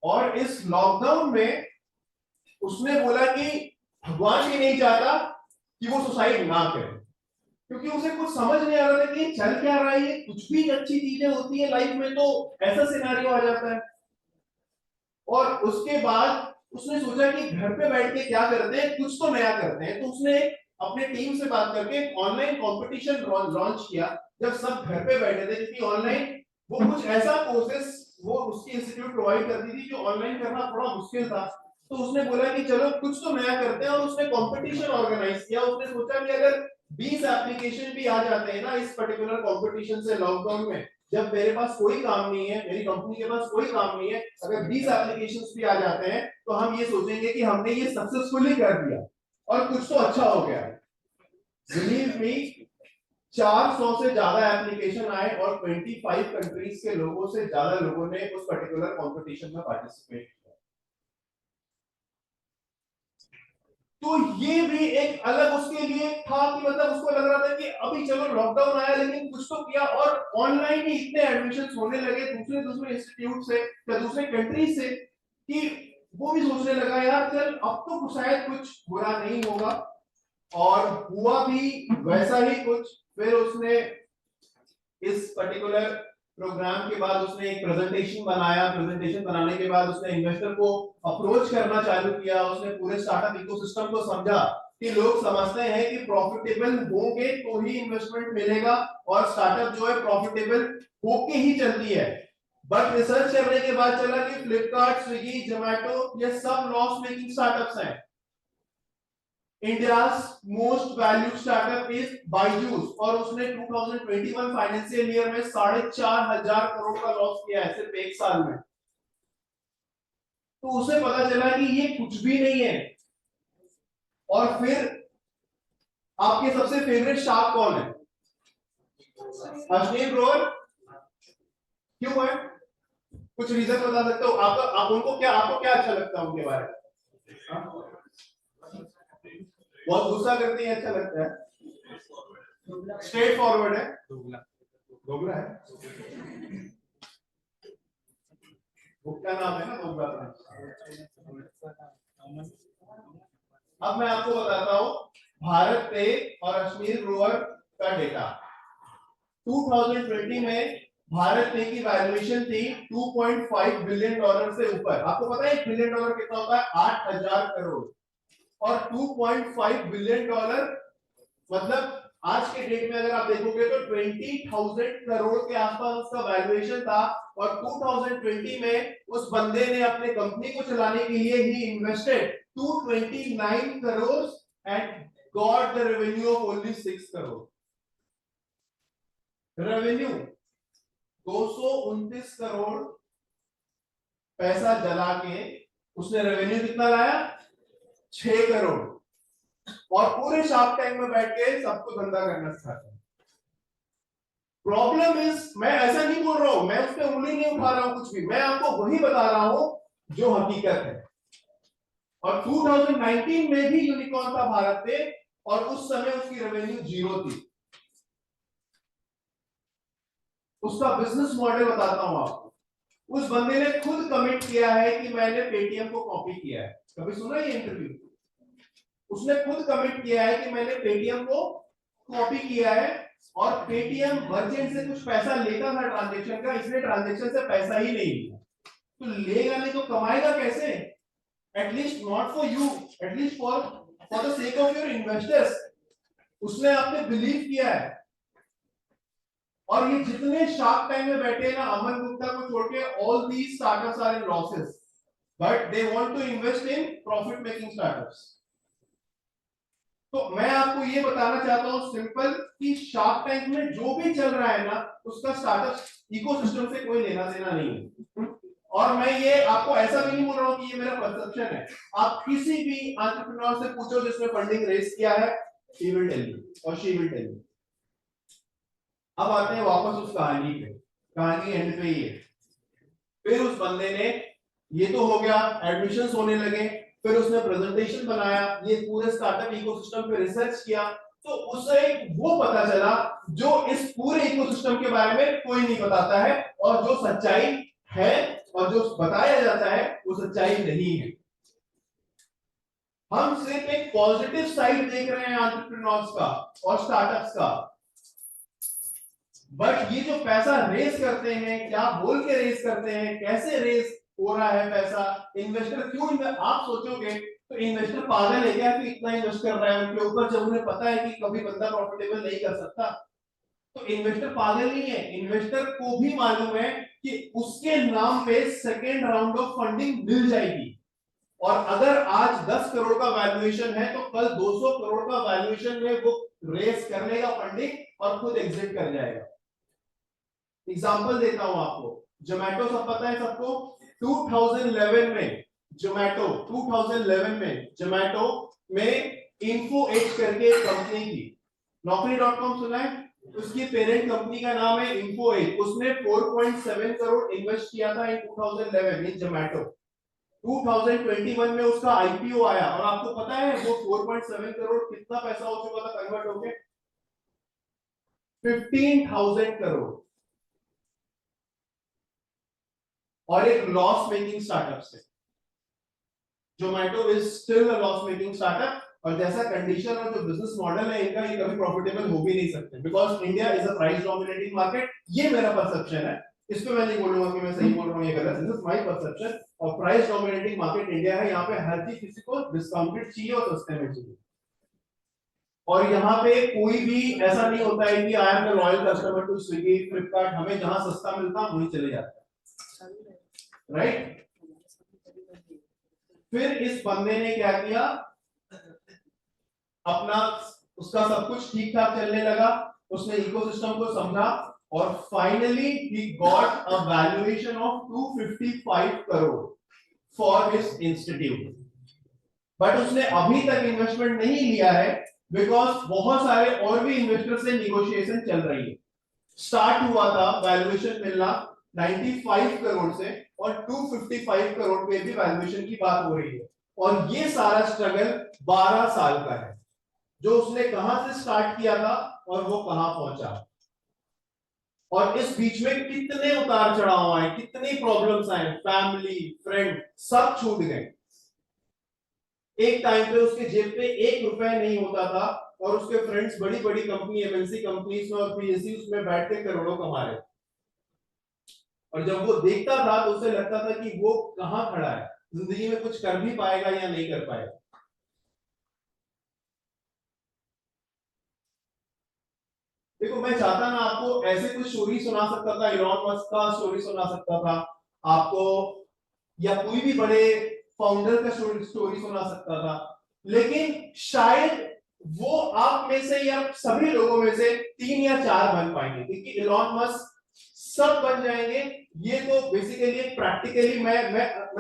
और इस लॉकडाउन में उसने बोला कि भगवान भी नहीं चाहता कि वो सुसाइड ना करे, क्योंकि उसे कुछ समझ नहीं आ रहा था कि चल क्या रहा है. ये कुछ भी अच्छी चीजें होती है लाइफ में तो ऐसा सिनेरियो आ जाता है. और उसके बाद उसने सोचा कि घर पे बैठ के क्या करते हैं, कुछ तो नया करते हैं. तो उसने अपने टीम से बात करके ऑनलाइन कंपटीशन लॉन्च किया, जब सब घर पे बैठे थे, क्योंकि ऑनलाइन वो कुछ ऐसा कोर्सेस वो उसकी इंस्टीट्यूट प्रोवाइड करती थी जो ऑनलाइन करना थोड़ा मुश्किल था. तो उसने बोला कि चलो कुछ तो नया करते हैं, और उसने कंपटीशन ऑर्गेनाइज किया. उसने सोचा कि अगर 20 एप्लीकेशन भी आ जाते हैं ना इस पर्टिकुलर कंपटीशन से लॉकडाउन में, जब मेरे पास कोई काम नहीं है, मेरी कंपनी के पास कोई काम नहीं है, अगर 20 एप्लीकेशंस भी आ जाते हैं तो हम ये सोचेंगे कि हमने ये सक्सेसफुली कर दिया और कुछ तो अच्छा हो गया. बिलीव मी, 400 से ज्यादा एप्लीकेशन आए और 25 कंट्रीज के लोगों से ज्यादा लोगों ने उस पर्टिकुलर कंपटीशन में पार्टिसिपेट किया. तो ये भी एक अलग उसके लिए था कि मतलब उसको लग रहा था कि अभी चलो लॉकडाउन आया लेकिन कुछ तो किया. और ऑनलाइन ही इतने एडमिशंस होने लगे दूसरे इंस्टीट्यूट से या दूसरे कंट्री से कि वो भी सोचने लगा यार चल अब तो शायद कुछ बुरा नहीं होगा. और हुआ भी वैसा ही कुछ. फिर उसने इस पर्टिकुलर प्रोग्राम के बाद उसने एक प्रेजेंटेशन बनाया. प्रेजेंटेशन बनाने के बाद उसने इन्वेस्टर को अप्रोच करना चालू किया. उसने पूरे स्टार्टअप इकोसिस्टम को समझा कि लोग समझते हैं कि प्रॉफिटेबल होंगे तो ही इन्वेस्टमेंट मिलेगा, और स्टार्टअप जो है प्रॉफिटेबल होके ही चलती है. बट रिसर्च करने के बाद चला कि फ्लिपकार्ट, स्विगी, जोमैटो ये सब लॉस मेकिंग स्टार्टअप्स हैं. India's most valued startup is Byju's, और उसने 2021 फाइनेंशियल ईयर में 4,500 करोड़ का लॉस किया है सिर्फ एक साल में. तो उसे पता चला कि ये कुछ भी नहीं है. और फिर आपके सबसे फेवरेट शार्क कौन है? अश्विन ग्रोवर. क्यों है? कुछ रीजन बता सकते हो? आपको क्या अच्छा लगता है उनके बारे में? बहुत गुस्सा करती है, अच्छा लगता है. स्ट्रेट फॉरवर्ड है, दोगला है. बुक का नाम है ना बुक का। अब मैं आपको बताता हूं भारत पे और अजमेर ग्रोवर का डेटा। 2020 में भारत पे की वैल्यूएशन थी 2.5 बिलियन डॉलर से ऊपर। आपको पता है 1 बिलियन डॉलर कितना होता है? 8000 करोड़। और 2.5 बिलियन डॉलर मतलब आज के डेट में अगर आप देखोगे तो 20,000 करोड़ के आसपास उसका वैल्यूएशन था। और 2020 में उस बंदे ने अपने कंपनी को चलाने के लिए ही invested 229 crore and got the revenue of only 6 crore. Revenue 229 crore पैसा जला के उसने रेवेन्यू कितना लाया? 6 करोड़। और पूरे शार्क टैंक में बैठ के सबको धंधा करना सिखाता है। प्रॉब्लम इज, मैं ऐसा नहीं बोल रहा हूं, मैं उस पर उंगली नहीं उठा रहा हूं कुछ भी, मैं आपको वही बता रहा हूं जो हकीकत है। और 2019 में भी यूनिकॉर्न था भारत पे और उस समय उसकी रेवेन्यू 0 थी। उसका बिजनेस मॉडल बताता हूं आपको। उस बंदे ने खुद कमिट किया है कि मैंने पेटीएम को कॉपी किया है। कभी सुना ये इंटरव्यू? उसने खुद कमिट किया है कि मैंने पेटीएम को कॉपी किया है। और पेटीएम मर्चेंट से कुछ पैसा लेता था ट्रांजैक्शन का, इसने ट्रांजैक्शन से पैसा ही नहीं लिया। तो लेगा नहीं तो कमाएगा कैसे? At least not for you, at least for the sake of your investors. उसने आप पे बिलीव किया है। और ये जितने शार्क टैंक में बैठे हैं ना, अमन गुप्ता को छोड़ के, all these startups are in losses but they want to invest in profit making startups. तो मैं आपको ये बताना चाहता हूं सिंपल कि शार्क टैंक में जो भी चल रहा है ना, उसका स्टार्टअप इकोसिस्टम से कोई लेना देना नहीं है। और मैं ये आपको ऐसा भी नहीं बोल रहा हूं कि ये मेरा परसेप्शन है। आप किसी भी एंटरप्रेन्योर से पूछो जिसने फंडिंग रेज किया है, he will tell you और she will tell you। अब आते हैं वापस उस कहानी पे। कहानी एंड पे ही है। फिर उस बंदे ने, ये तो हो गया, एडमिशंस होने लगे, फिर उसने प्रेजेंटेशन बनाया, ये पूरे स्टार्टअप इकोसिस्टम पे रिसर्च किया, तो उसे वो पता चला जो इस पूरे इकोसिस्टम के बारे में कोई नहीं बताता है। और जो सच्चाई है और जो बताया जाता है वो सच्चाई नहीं है। हम सिर्फ एक पॉजिटिव साइड देख रहे हैं एंटरप्रेन्योर्स का और स्टार्टअप्स का। बट ये जो पैसा रेस करते हैं, क्या बोल के रेस करते हैं, कैसे रेस हो रहा है पैसा, इन्वेस्टर क्यों आप सोचोगे तो इन्वेस्टर पागल है क्या कि इतना इन्वेस्ट कर रहा है उनके ऊपर, जब उन्हें पता है कि कभी बंदा प्रॉफिटेबल नहीं कर सकता। तो इन्वेस्टर पागल नहीं है। इन्वेस्टर को भी मालूम है कि उसके नाम पे सेकेंड राउंड ऑफ फंडिंग मिल जाएगी। और अगर आज 10 करोड़ का वैल्यूएशन है तो कल 200 करोड़ का वैल्यूएशन में वो रेस कर लेगा फंडिंग और खुद एग्जिट कर जाएगा। एग्जांपल देता हूं आपको, जोमेटो सब पता है सबको। 2011 में जोमेटो में इन्फो एज करके एक कंपनी थी, नौकरी.com सुना है? उसकी पेरेंट कंपनी का नाम है इन्फो एज। उसने 4.7 करोड़ इन्वेस्ट किया था इन 2011 इन जोमेटो। 2021 में उसका आईपीओ आया और आपको पता है वो 4.7 करोड़ कितना पैसा हो चुका था कन्वर्ट होके? 15,000 करोड़। और एक लॉस मेकिंग स्टार्टअप से। Zomato is still a loss making startup. और जैसा कंडीशन और जो बिजनेस मॉडल है इनका, ये कभी प्रॉफिटेबल हो भी नहीं सकते because India is a price dominating market. ये मेरा परसेप्शन है, इस पे मैं नहीं बोलूंगा कि मैं सही बोल रहा हूं ये गलत है, दिस इज माय परसेप्शन। और प्राइस डोमिनेटिंग मार्केट इंडिया है, यहाँ पे हर चीज किसी को डिस्काउंटेड चाहिए और सस्ते में चाहिए। और यहाँ पे कोई भी ऐसा नहीं होता है कि I am the loyal customer to Swiggy Flipkart, हमें जहां सस्ता मिलता वहीं चले जाते हैं, राइट? फिर इस बंदे ने क्या किया, अपना उसका सब कुछ ठीक ठाक चलने लगा, उसने इकोसिस्टम को समझा और finally he got a valuation of 255 crore for his institute. But उसने अभी तक इन्वेस्टमेंट नहीं लिया है बिकॉज बहुत सारे और भी इन्वेस्टर से निगोशिएशन चल रही है। स्टार्ट हुआ था वैल्यूएशन मिलना 95 करोड़ से और 255 करोड़ पे भी वैल्यूएशन की बात हो रही है। और ये सारा स्ट्रगल 12 साल का है, जो उसने कहां से स्टार्ट किया था और वो कहां पहुंचा। और इस बीच में कितने उतार चढ़ाव आए, कितनी प्रॉब्लम्स आए, फैमिली फ्रेंड सब छूट गए। एक टाइम पे उसके जेब पे 1 रुपया नहीं होता था और उसके फ्रेंड्स बड़ी बड़ी कंपनी एमएनसी कंपनीज में और पीएसयूज में बैठ के करोड़ों कमा रहे। और जब वो देखता था तो उसे लगता था कि वो कहां खड़ा है, जिंदगी में कुछ कर भी पाएगा या नहीं कर पाएगा। देखो मैं चाहता ना आपको ऐसे कुछ स्टोरी सुना सकता था, इलॉन मस्क का स्टोरी सुना सकता था आपको, या कोई भी बड़े फाउंडर का स्टोरी सुना सकता था, लेकिन शायद वो आप में से या सभी लोगों में से 3 या 4 बन पाएंगे, क्योंकि इलॉन मस्क सब बन जाएंगे। ये तो बेसिकली प्रैक्टिकली मैं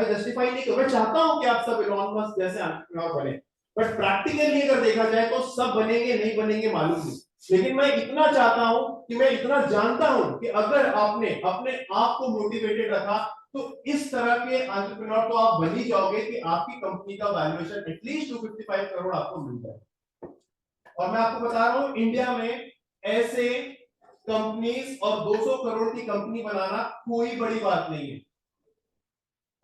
जस्टिफाई नहीं कर, मैं चाहता हूं कि आप सब इलॉन मस्क जैसे एंटरप्रेन्योर बने, बट प्रैक्टिकली अगर देखा जाए तो सब बनेंगे नहीं बनेंगे मालूम नहीं। लेकिन मैं इतना चाहता हूं कि मैं इतना जानता हूं कि अगर आपने अपने आप को मोटिवेटेड रखा तो इस तरह के एंटरप्रेन्योर तो आप बन ही जाओगे कि आपकी कंपनी का वैल्यूएशन एटलीस्ट 255 करोड़ आपको मिल जाए। और मैं आपको बता रहा हूं इंडिया में ऐसे कंपनीज और 200 करोड़ की कंपनी बनाना कोई बड़ी बात नहीं है।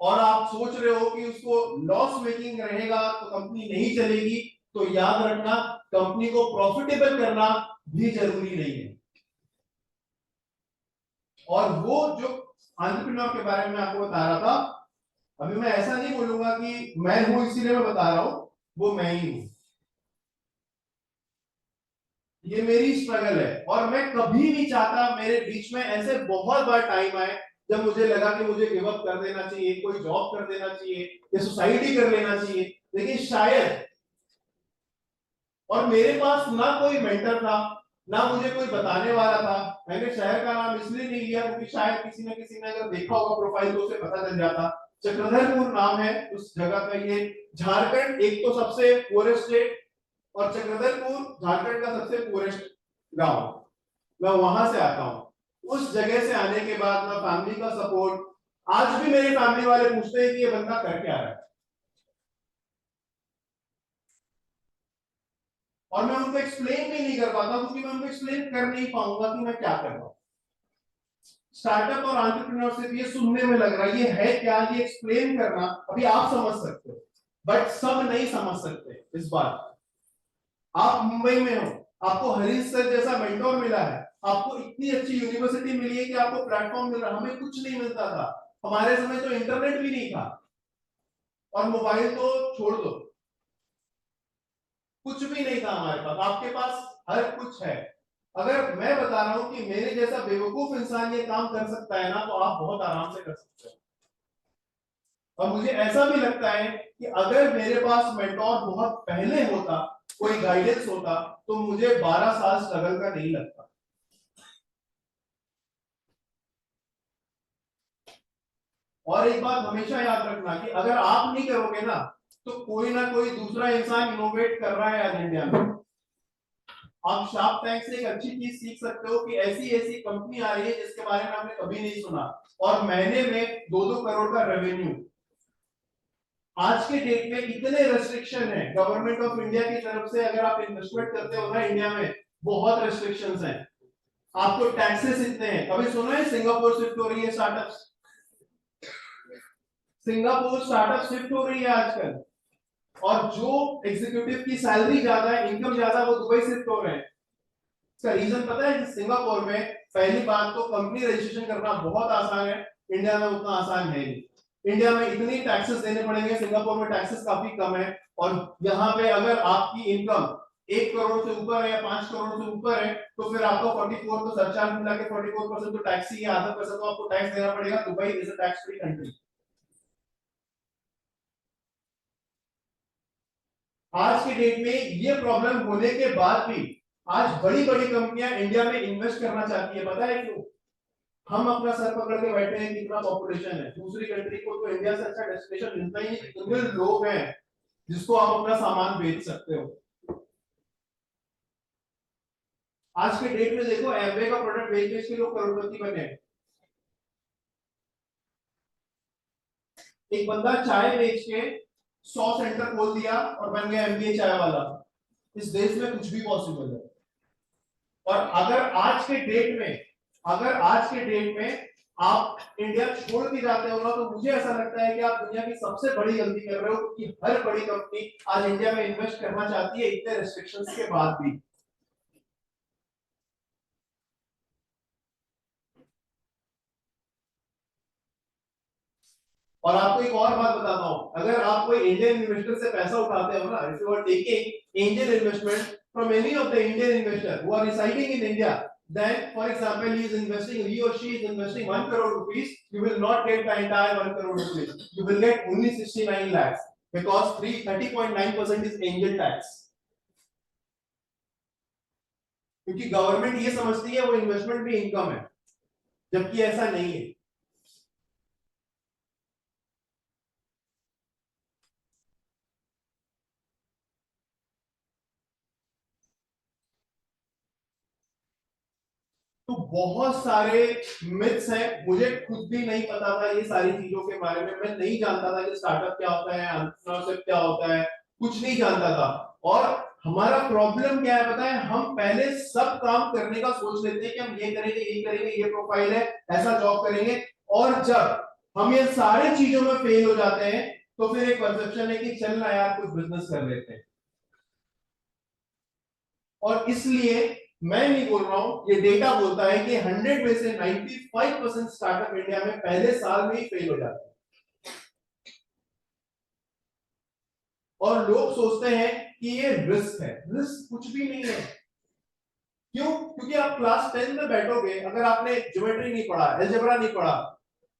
और आप सोच रहे हो कि उसको लॉस मेकिंग रहेगा तो कंपनी नहीं चलेगी, तो याद रखना कंपनी को प्रॉफिटेबल करना भी जरूरी नहीं है। और वो जो एंटरप्रेन्योर के बारे में आपको बता रहा था, अभी मैं ऐसा नहीं बोलूंगा कि मैं हूं इसीलिए मैं बता रहा हूं, वो मैं ही हूं, ये मेरी स्ट्रगल है। और मैं कभी नहीं चाहता मेरे बीच में ऐसे बहुत बार टाइम आए जब मुझे लगा कि मुझे गिव अप कर देना चाहिए, कोई जॉब कर देना चाहिए या सुसाइड ही कर लेना चाहिए, लेकिन शायद, और मेरे पास ना कोई मेंटर था ना मुझे कोई बताने वाला था। मैंने शहर का नाम इसलिए नहीं लिया क्योंकि शायद किसी न किसी ने अगर देखा होगा प्रोफाइल तो उसे पता चल जाता। चक्रधरपुर नाम है उस जगह का। ये झारखंड एक तो सबसे पुअरेस्ट स्टेट, और चक्रधरपुर झारखंड का सबसे पुअरेस्ट गांव, मैं वहां से आता हूं। उस जगह से आने के बाद ना फैमिली का सपोर्ट, आज भी मेरे फैमिली वाले पूछते हैं कि ये बंदा कर क्या रहा है, और मैं उनको एक्सप्लेन भी नहीं कर पाता क्योंकि मैं उनको एक्सप्लेन कर नहीं पाऊंगा कि मैं क्या कर रहा हूं। स्टार्टअप और एंटरप्रेन्योरशिप ये सुनने में लग रहा है, ये है क्या, ये एक्सप्लेन करना अभी आप समझ सकते हो, बट सब नहीं समझ सकते इस बात। आप मुंबई में हो, आपको हरीश सर जैसा मेंटोर मिला है, आपको इतनी अच्छी यूनिवर्सिटी मिली है कि आपको प्लेटफॉर्म मिल रहा है। हमें कुछ नहीं मिलता था, हमारे समय तो इंटरनेट भी नहीं था, और मोबाइल तो छोड़ दो, कुछ भी नहीं था हमारे पास। आपके पास हर कुछ है। अगर मैं बता रहा हूं कि मेरे जैसा बेवकूफ इंसान ये काम कर सकता है ना, तो आप बहुत आराम से कर सकते हो। और मुझे ऐसा भी लगता है कि अगर मेरे पास मेंटोर बहुत पहले होता, कोई गाइडेंस होता, तो मुझे 12 साल स्ट्रगल का नहीं लगता। और एक बात हमेशा याद रखना कि अगर आप नहीं करोगे ना, तो कोई ना कोई दूसरा इंसान इनोवेट कर रहा है आज इंडिया में। आप शार्क टैंक से एक अच्छी चीज सीख सकते हो कि ऐसी ऐसी कंपनी आ रही है जिसके बारे में आपने कभी नहीं सुना, और महीने में 2-2 करोड़ का रेवेन्यू। आज के डेट में इतने रेस्ट्रिक्शन है गवर्नमेंट ऑफ इंडिया की तरफ से, अगर आप इन्वेस्टमेंट करते हो ना इंडिया में, बहुत रेस्ट्रिक्शंस हैं। आपको टैक्सेस इतने हैं। कभी सुना है सिंगापुर शिफ्ट हो रही है स्टार्टअप्स? सिंगापुर स्टार्टअप शिफ्ट हो रही है आजकल, और जो एग्जीक्यूटिव की सैलरी ज्यादा है, इनकम ज्यादा, वो दुबई शिफ्ट हो रहे हैं। इसका रीजन पता है? सिंगापुर में पहली बात तो कंपनी रजिस्ट्रेशन करना बहुत आसान है, इंडिया में उतना आसान है नहीं। इंडिया में इतनी टैक्सेस देने पड़ेंगे, सिंगापुर में टैक्सेस काफी कम है। और यहाँ पे अगर आपकी इनकम 1 करोड़ से ऊपर है या 5 करोड़ से ऊपर है, तो फिर आपको 44 तो सरचार्ज मिला के 44% तो टैक्स ही है, आधा पैसा तो आपको टैक्स देना पड़ेगा। Dubai is a tax free country. आज के डेट में ये प्रॉब्लम होने के बाद भी आज बड़ी बड़ी कंपनियां इंडिया में इन्वेस्ट करना चाहती है। पता है क्यों? हम अपना सर पकड़ के बैठे हैं, कितना पॉपुलेशन है, दूसरी कंट्री को तो इंडिया से अच्छा डेस्टिनेशन मिलता ही नहीं। इतने लोग हैं जिसको आप अपना सामान बेच सकते हो। आज के डेट में देखो, एमवे का प्रोडक्ट बेच बेच के लोग करोड़पति बने हैं। एक बंदा चाय बेच के 100 सेंटर खोल दिया और बन गया एमबीए चाय वाला। इस देश में कुछ भी पॉसिबल है। और अगर आज के डेट में अगर आज के डेट में आप इंडिया छोड़ के जाते हो ना, तो मुझे ऐसा लगता है कि आप दुनिया की सबसे बड़ी गलती कर रहे हो, क्योंकि हर बड़ी कंपनी आज इंडिया में इन्वेस्ट करना चाहती है इतने रेस्ट्रिक्शंस के बाद भी। और आपको एक और बात बताता हूं, अगर आप कोई इंडियन इन्वेस्टर से पैसा उठाते हो ना, if you are taking angel investment from any of the Indian investor who are residing in India, then for example he is investing, he or she is investing 1 crore rupees, you will not get the entire 1 crore rupees, you will get only 69 lakhs, because 30.9% is angel tax, क्योंकि government ये समझती है वो investment भी income है, जबकि ऐसा नहीं है। तो बहुत सारे मिथ्स हैं, मुझे खुद भी नहीं पता था ये सारी चीजों के बारे में, मैं नहीं जानता था कि स्टार्टअप क्या होता है, एंटरप्रेन्योरशिप क्या होता है, कुछ नहीं जानता था। और हमारा प्रॉब्लम क्या है पता है, हम पहले सब काम करने का सोच लेते हैं कि हम ये करेंगे, ये करेंगे, ये प्रोफाइल है, ऐसा जॉब करेंगे, और जब हम ये सारी चीजों में फेल हो जाते हैं तो फिर एक परसेप्शन है कि चल ना यार कुछ बिजनेस कर लेते हैं। और इसलिए मैं नहीं बोल रहा हूं, ये डेटा बोलता है कि 100 में से 95% स्टार्टअप इंडिया में पहले साल में ही फेल हो जाते हैं। और लोग सोचते हैं कि ये रिस्क है, रिस्क कुछ भी नहीं है। क्यों? क्योंकि आप क्लास 10 में बैठोगे, अगर आपने ज्योमेट्री नहीं पढ़ा, अलजेब्रा नहीं पढ़ा,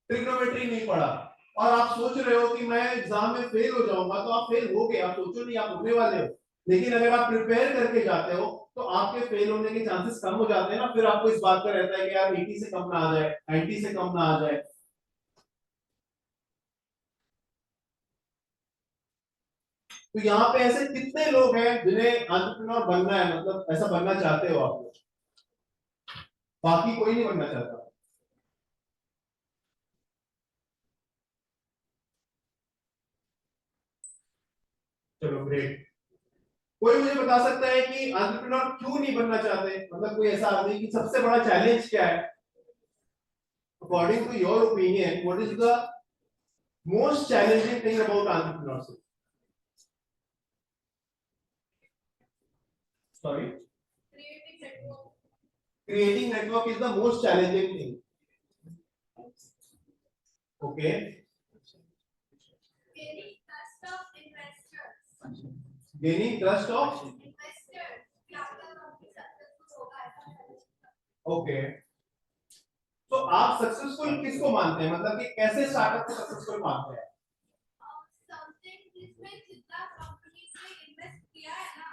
ट्रिग्नोमेट्री नहीं पढ़ा, और आप सोच रहे हो कि मैं एग्जाम में फेल हो जाऊंगा, तो आप फेल हो गए, आप सोचो नहीं आप होने वाले हो। लेकिन अगर आप प्रिपेयर करके जाते हो तो आपके फेल होने के चांसेस कम हो जाते हैं ना। फिर आपको इस बात का रहता है कि यार 80 से कम ना आ जाए, 90 से कम ना आ जाए। तो यहाँ पे ऐसे कितने लोग हैं जिन्हें एंटरप्रेन्योर बनना है, मतलब ऐसा बनना चाहते हो आप लोग? बाकी कोई नहीं बनना चाहता। चलो ग्रेट। कोई मुझे बता सकता है कि एंटरप्रेन्योर क्यों नहीं बनना चाहते? मतलब कोई ऐसा आदमी कि सबसे बड़ा चैलेंज क्या है? According to your opinion, what is the most challenging thing about entrepreneurship? Sorry? Creating network is the most challenging thing. Okay. Gaining trust of investors. Gaining trust of? Investors. कि आपका company successful होगा ऐसा। Okay. तो आप successful किसको मानते हैं? मतलब कि कैसे स्टार्टअप को सक्सेसफुल मानते हैं? Something जिसमें जितना कंपनी से इन्वेस्ट किया है ना,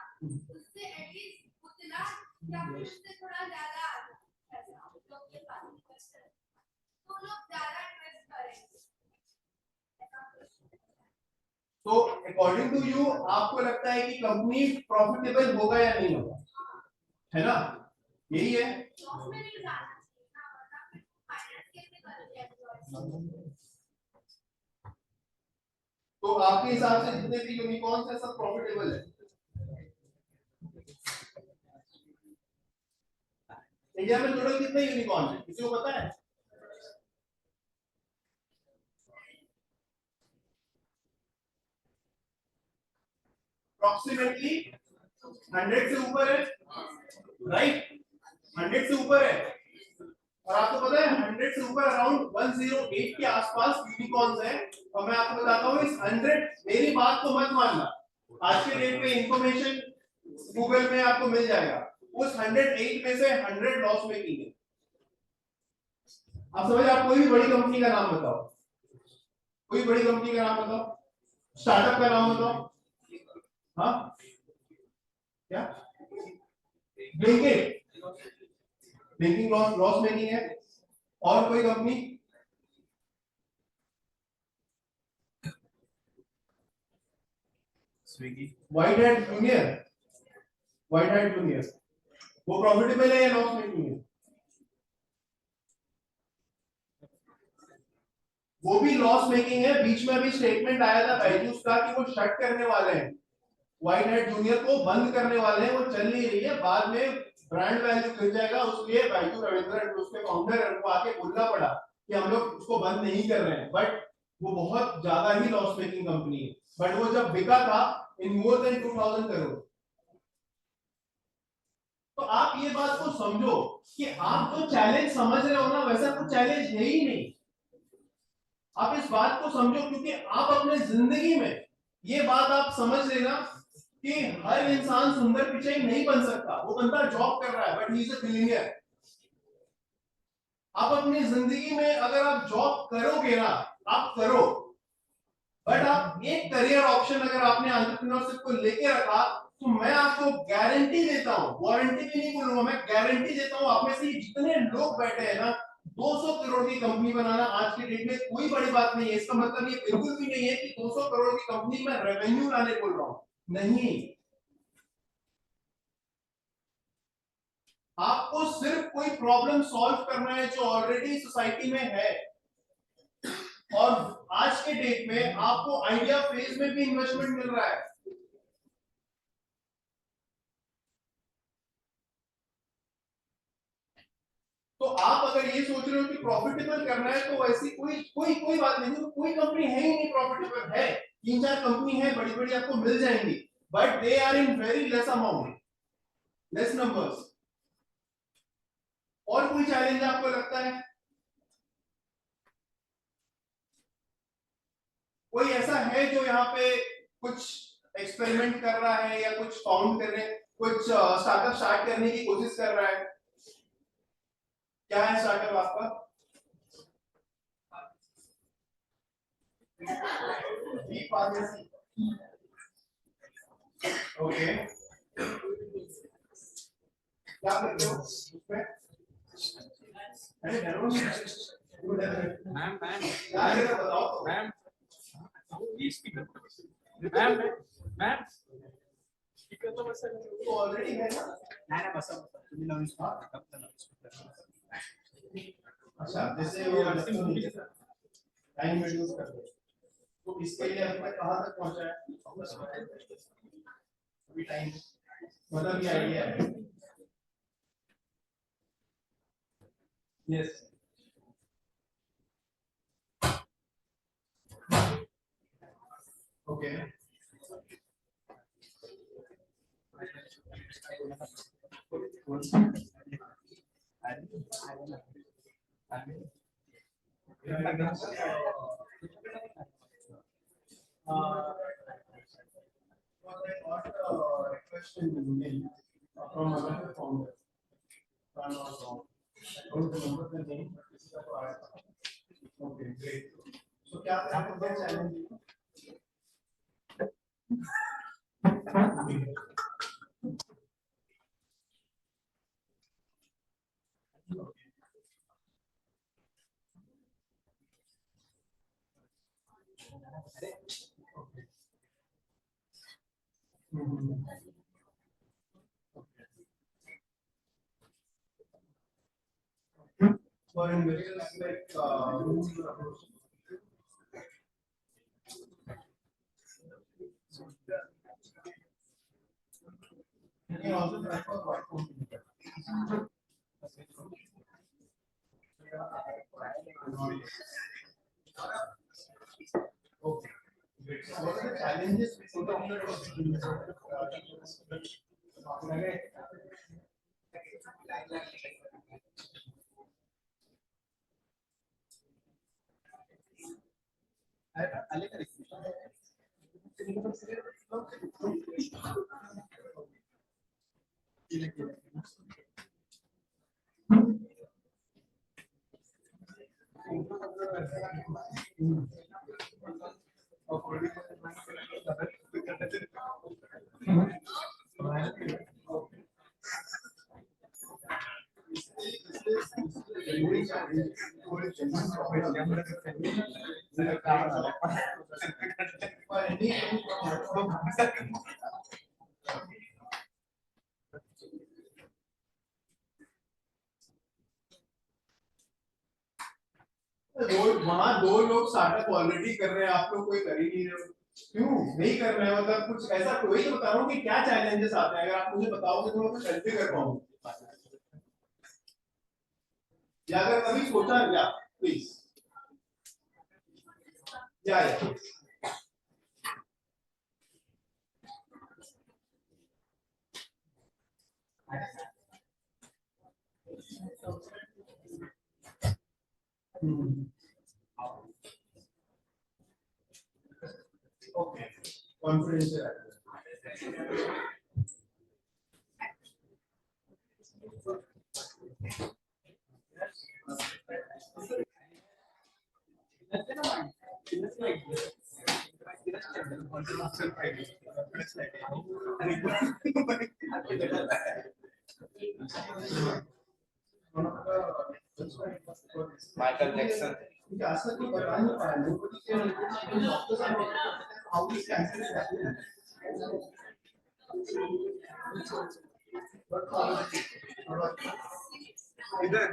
उससे एटलीस्ट उतना या फिर उससे थोड़ा ज्यादा आ जाए। ऐसा लोग के पास इन्वेस्टर, तो लोग ज्यादा इन्वेस्ट करेंगे। तो अकॉर्डिंग टू यू आपको लगता है कि कंपनी प्रॉफिटेबल होगा या नहीं होगा, है ना? यही है। लॉस में नहीं जाना चाहिए ना, वरना फिर फाइनेंस कैसे करेंगे एम्प्लॉयज? तो आपके हिसाब से जितने भी यूनिकॉर्न्स हैं सब प्रॉफिटेबल है? इंडिया में टोटल कितने यूनिकॉर्न हैं, किसी को पता है? अप्रॉक्सीमेटली 100 से ऊपर है, राइट? 100 से ऊपर है। और आपको पता है 100 से ऊपर अराउंड 108 के आसपास यूनिकॉर्न्स हैं। और मैं आपको बताता हूँ इस 100, मेरी बात को मत मानना, आज के डेट में इंफॉर्मेशन गूगल में आपको मिल जाएगा। उस 108 में से 100 लॉस मेकिंग है। आप समझ, आप कोई भी बड़ी कंपनी का नाम बताओ, कोई बड़ी कंपनी का नाम बताओ, स्टार्टअप का नाम बताओ। हाँ क्या? ब्लिंकिट, ब्लिंकिंग लॉस मेकिंग है। और कोई company? Swiggy, white hat junior, white hat junior वो प्रॉफिटेबल है या लॉस मेकिंग है? वो भी लॉस मेकिंग है। बीच में अभी स्टेटमेंट आया था बायजूस का कि वो शट करने वाले हैं, व्हाइट हैट जूनियर को बंद करने वाले हैं, वो चल नहीं रही है। बाद में ब्रांड वैल्यू गिर जाएगा, उसलिए बाइजू रविंद्रन उसके फाउंडर है, उनको आके बोलना पड़ा कि हम लोग उसको बंद नहीं कर रहे हैं, बट वो बहुत ज्यादा ही लॉस मेकिंग कंपनी है, बट वो जब बिका था इन मोर देन 2000 करोड़। तो आप ये बात को समझो कि आप जो चैलेंज समझ रहे हो ना, वैसा कुछ चैलेंज है ही नहीं। आप इस बात को समझो, क्योंकि आप अपने जिंदगी में ये बात आप समझ लेना कि हर इंसान सुंदर पिचाई नहीं बन सकता। वो बंदा जॉब कर रहा है but he is a billionaire. आप अपनी जिंदगी में अगर आप जॉब करोगे ना, आप करो, बट आप एक करियर ऑप्शन अगर आपने एंटरप्रेन्योरशिप को लेके रखा, तो मैं आपको गारंटी देता हूं, वारंटी भी नहीं बोलूंगा, मैं गारंटी देता हूं, आप में से जितने लोग बैठे हैं ना, 200 करोड़ की कंपनी बनाना आज के डेट में कोई बड़ी बात नहीं है। इसका मतलब ये बिल्कुल भी नहीं है कि 200 करोड़ की कंपनी में रेवेन्यू लाने बोल रहा हूं, नहीं। आपको सिर्फ कोई प्रॉब्लम सॉल्व करना है जो ऑलरेडी सोसाइटी में है, और आज के डेट में आपको आइडिया फेज में भी इन्वेस्टमेंट मिल रहा है। तो आप अगर ये सोच रहे हो कि प्रॉफिटेबल करना है, तो ऐसी कोई कोई कोई बात नहीं, तो कोई कंपनी है ही नहीं प्रॉफिटेबल। है 3-4 कंपनी है बड़ी बड़ी, आपको मिल जाएंगी, but they are in very less amount, less numbers. और कोई चैलेंज आपको लगता है? कोई ऐसा है जो यहाँ पे कुछ एक्सपेरिमेंट कर रहा है या कुछ फाउंड कर रहे हैं, कुछ स्टार्टअप स्टार्ट करने की कोशिश कर रहा है? क्या है स्टार्टअप आपका? ओके, क्या करते हो उसमें? अरे डरो नहीं। मैम क्या करेगा बताओ तो। मैम मैम मैम स्पीकर तो बस तो ऑलरेडी है ना। ना बस तुम्ही लावून अच्छा, जैसे वो टाइम रिड्यूस कर दो, तो इसके लिए अभी तक कहाँ तक पहुंचा है? अभी टाइम मतलब ये आइडिया है। Yes, okay, from another founder. I don't remember the name, but this is a product. Okay, great. So क्या आपको challenge? For investors like you can also try for white phone. Okay. Great. So what are the challenges we see वहां दो लोग startup already कर रहे हैं, आप लोग कोई कर ही नहीं रहे हो, क्यों नहीं कर रहे हो? मतलब कुछ ऐसा कोई तो बता रहा हूँ कि क्या चैलेंजेस आते हैं, अगर आप मुझे बताओगे तो मैं कुछ हेल्प भी कर पाऊंगा। या अगर कभी सोचा या प्लीज या ओके कॉन्फिडेंस Michael Jackson. मुझे आज तक ये बता नहीं पाया nobody can doctors are not how this cancer is happening. इधर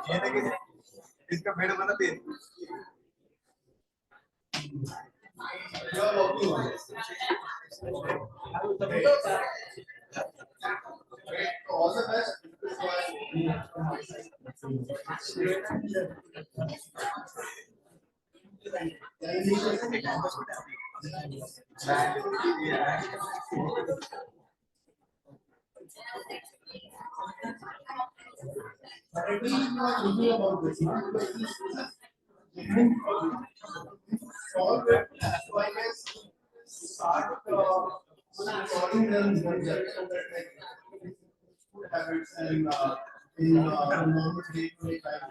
ये देखिए इसका बेड बनाते हैं You are working on it. Great. All the best. Already you are thinking about this, huh? Solve it. So I guess start recording them so that like food habits and in normal day-to-day life.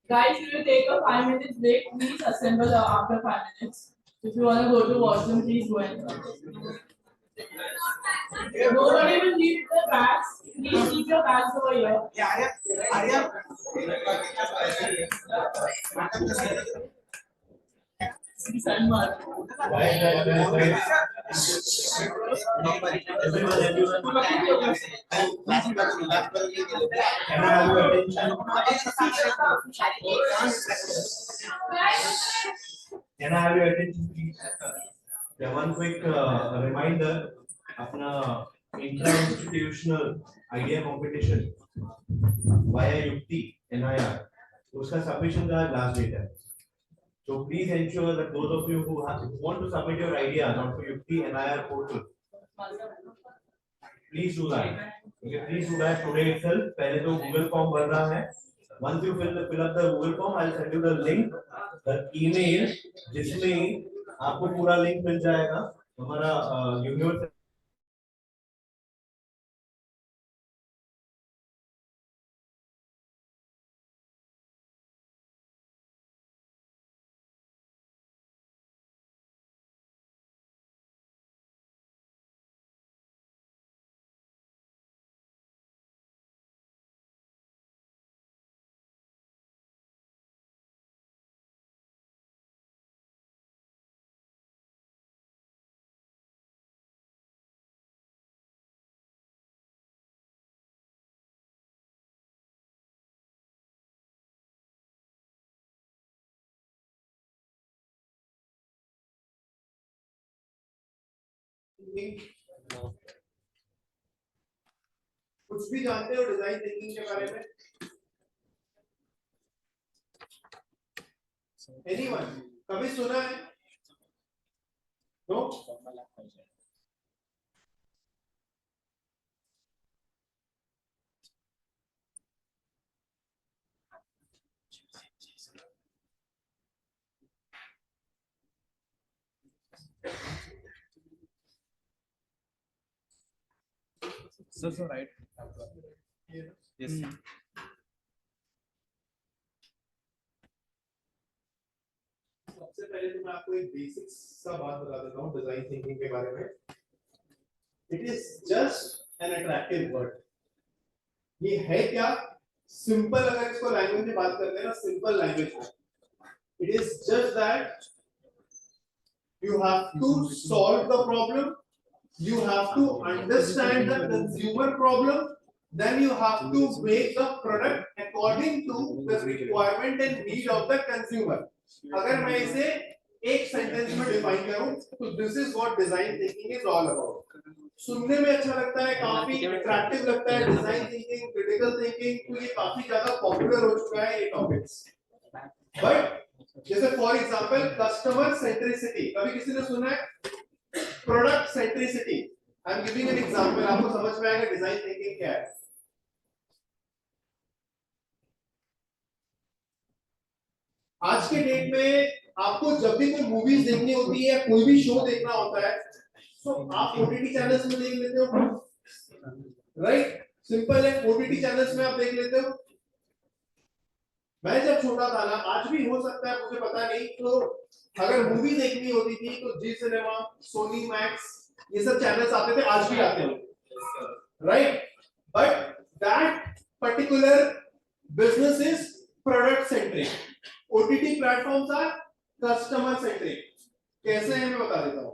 Guys, we will take a 5 minutes break. Please assemble after 5 minutes. If you want to go to washroom, please go and come. Nobody will leave the bags. Please keep your bags over here. Sunmark. Can I have your attention, please? Yeah, one quick reminder, अपना intra-institutional idea competition via युक्ति NIR, उसका submission का last date है. So please ensure that those of you who want to submit your ideas onto Yukti NIR portal, please do that. Okay, please do that today itself. पहले तो Google form भर रहा है. Once you fill up the Google form, I'll send you the link, the email, जिसमें आपको पूरा link मिल जाएगा हमारा यूनिवर्सिटी कुछ भी जानते हो डिजाइन थिंकिंग के बारे में? Anyone? कभी सुना है? No? Sir, right. Yes. सबसे पहले तो मैं आपको एक बेसिक सा बात बता देता हूँ डिजाइन थिंकिंग के बारे में. It is just an attractive word. ये है क्या? सिंपल, अगर इसको लैंग्वेज में बात करते हैं ना, सिंपल लैंग्वेज में, it is just that you have to solve the problem, you have to understand the consumer problem, then you have to make the product according to the requirement and need of the consumer. अगर मैं इसे एक sentence में define करूं तो this is what design thinking is all about. सुनने में अच्छा लगता है, काफी अट्रैक्टिव लगता है डिजाइन थिंकिंग, क्रिटिकल थिंकिंग, तो ये काफी ज्यादा पॉपुलर हो चुका है ये टॉपिक्स. बट जैसे फॉर एग्जांपल कस्टमर सेंट्रिसिटी, कभी किसी ने सुना है? Product centricity. I am giving an example, आपको समझ में आएगा डिजाइन थिंकिंग क्या है. आज के डेट में आपको जब भी कोई मूवीज देखनी होती है, कोई भी शो देखना होता है, तो आप ओटीटी चैनल्स में देख लेते हो, राइट? सिंपल है, ओटीटी चैनल्स में आप देख लेते हो. मैं जब छोटा था ना, आज भी हो सकता है मुझे पता नहीं, तो अगर मूवी देखनी होती थी तो जी सिनेमा, सोनी मैक्स, ये सब चैनल्स आते थे, आज भी आते हैं, right? But that particular business is product centric. OTT platforms are customer centric. कैसे है मैं बता देता हूँ.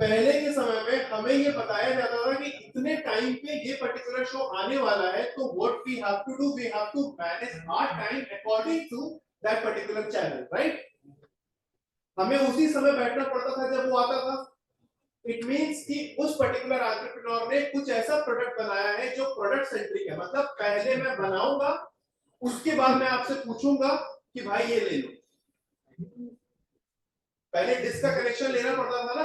पहले के समय में हमें ये बताया जाता था कि इतने टाइम पे ये पर्टिकुलर शो आने वाला है, तो what we have to do, we have to manage our time according to that particular channel, right? हमें उसी समय बैठना पड़ता था जब वो आता था. इट मींस कि उस पर्टिकुलर एंटरप्रेन्योर ने कुछ ऐसा प्रोडक्ट बनाया है जो प्रोडक्ट सेंट्रिक है. मतलब पहले मैं बनाऊंगा, उसके बाद मैं आपसे पूछूंगा कि भाई ये ले लो. पहले डिस्क का कनेक्शन लेना पड़ता था ना,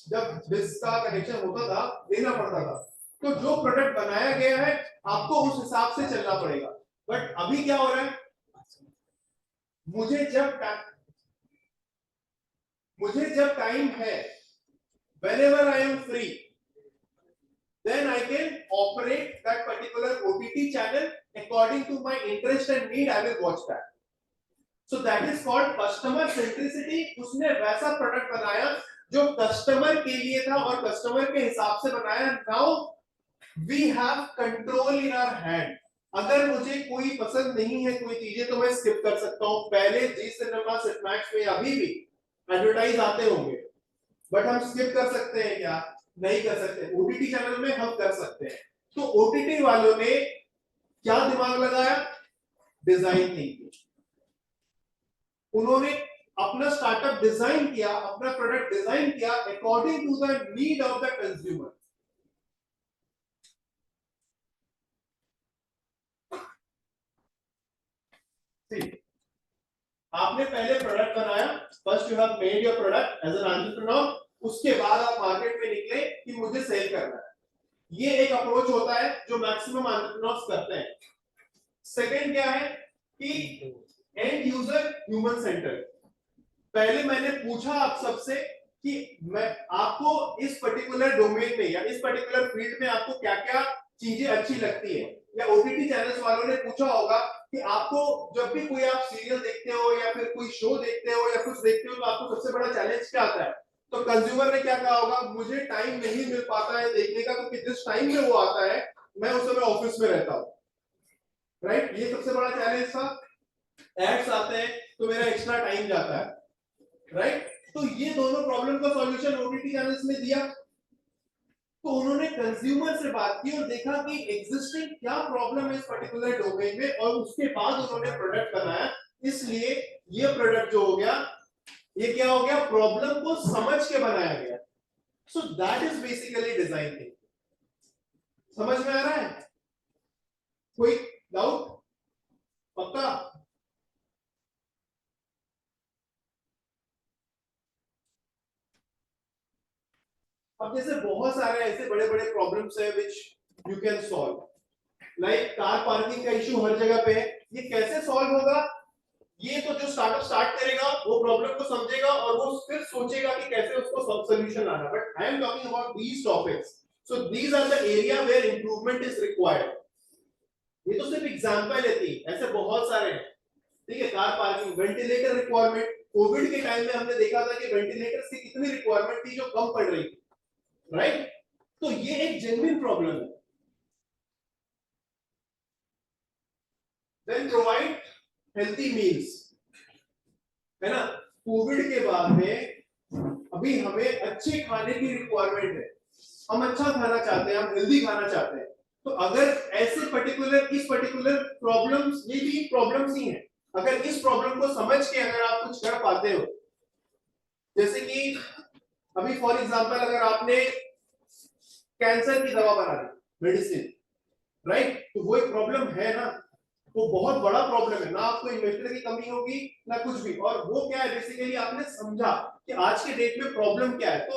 जब डिस्क का कनेक्शन होता था लेना पड़ता था. तो जो प्रोडक्ट बनाया गया है आपको उस हिसाब से चलना पड़ेगा. बट अभी क्या हो रहा है, मुझे जब टाइम है, whenever I am free, then I can operate that particular OTT channel according to my interest and need. I will watch that. So that is called customer centricity. उसने वैसा प्रोडक्ट बनाया जो कस्टमर के लिए था और customer के हिसाब से बनाया. Now we have control in our hand. अगर मुझे कोई पसंद नहीं है कोई चीजें तो मैं स्किप कर सकता हूँ. पहले जी सिनेमा, सिनेमैक्स में अभी भी एडवर्टाइज आते होंगे, बट हम स्किप कर सकते हैं क्या? नहीं कर सकते. ओटीटी चैनल में हम कर सकते हैं. तो ओटीटी वालों ने क्या दिमाग लगाया? Design thinking. उन्होंने अपना स्टार्टअप डिजाइन किया, अपना प्रोडक्ट डिजाइन किया according to the need of the consumer. आपने पहले प्रोडक्ट बनाया, first you have made your product as an entrepreneur. उसके बाद आप मार्केट में निकले कि मुझे सेल करना है. ये एक अप्रोच होता है जो मैक्सिमम एंटरप्रेन्योर्स करते हैं. सेकंड क्या है कि एंड यूजर ह्यूमन सेंटर. पहले मैंने पूछा आप सबसे कि मैं आपको इस पर्टिकुलर डोमेन में या इस पर्टिकुलर फील्ड में आपको क्या-क्या चीजें अच्छी लगती है, या ओटीटी चैनल्स वालों ने पूछा होगा कि आपको जब भी कोई आप सीरियल देखते हो या फिर कोई शो देखते हो या कुछ देखते हो तो आपको सबसे बड़ा चैलेंज क्या आता है? तो कंज्यूमर ने क्या कहा होगा? मुझे टाइम नहीं मिल पाता है देखने का, क्योंकि जिस टाइम में वो आता है मैं उस समय ऑफिस में रहता हूँ, राइट? ये सबसे बड़ा चैलेंज था. एड्स आते हैं तो मेरा एक्स्ट्रा टाइम जाता है, राइट? तो ये दोनों प्रॉब्लम का सॉल्यूशन ओटीटी चैनल्स ने दिया. तो उन्होंने कंज्यूमर से बात की और देखा कि एग्जिस्टिंग क्या प्रॉब्लम है इस पर्टिकुलर डोमेन में, और उसके बाद उन्होंने प्रोडक्ट बनाया. इसलिए ये प्रोडक्ट जो हो गया, ये क्या हो गया? प्रॉब्लम को समझ के बनाया गया. सो that is basically design thinking. समझ में आ रहा है? कोई डाउट? पक्का? अब जैसे बहुत सारे ऐसे बड़े बड़े प्रॉब्लम्स है which you can solve, like car parking का इशू हर जगह पे है. ये कैसे सॉल्व होगा? ये तो जो स्टार्टअप स्टार्ट करेगा वो प्रॉब्लम को समझेगा और वो फिर सोचेगा कि कैसे उसको सॉल्यूशन लाना. But I am talking about these topics. So these are the area where improvement is required. ये तो सिर्फ एग्जांपल है, ऐसे बहुत सारे हैं, ठीक है। Car parking, ventilator requirement, Covid के टाइम में हमने देखा था कि वेंटिलेटर्स की कितनी रिक्वायरमेंट थी जो कम पड़ रही थी, राइट। तो ये एक जेन्युइन प्रॉब्लम है। देन प्रोवाइड हेल्थी मील्स, है ना। कोविड के बाद में अभी हमें अच्छे खाने की रिक्वायरमेंट है, हम अच्छा खाना चाहते हैं, हम हेल्दी खाना चाहते हैं। तो अगर ऐसे इस पर्टिकुलर प्रॉब्लम्स, ये भी प्रॉब्लम्स ही हैं, अगर इस प्रॉब्लम को समझ के अगर आप कुछ कर पाते हो, जैसे कि अभी फॉर एग्जांपल अगर आपने कैंसर की दवा बना दी, मेडिसिन, राइट, तो वो एक प्रॉब्लम है ना, वो बहुत बड़ा प्रॉब्लम है ना। आपको इन्वेस्टर की कमी होगी ना कुछ भी, और वो क्या है, बेसिकली आपने समझा कि आज के डेट में प्रॉब्लम क्या है। तो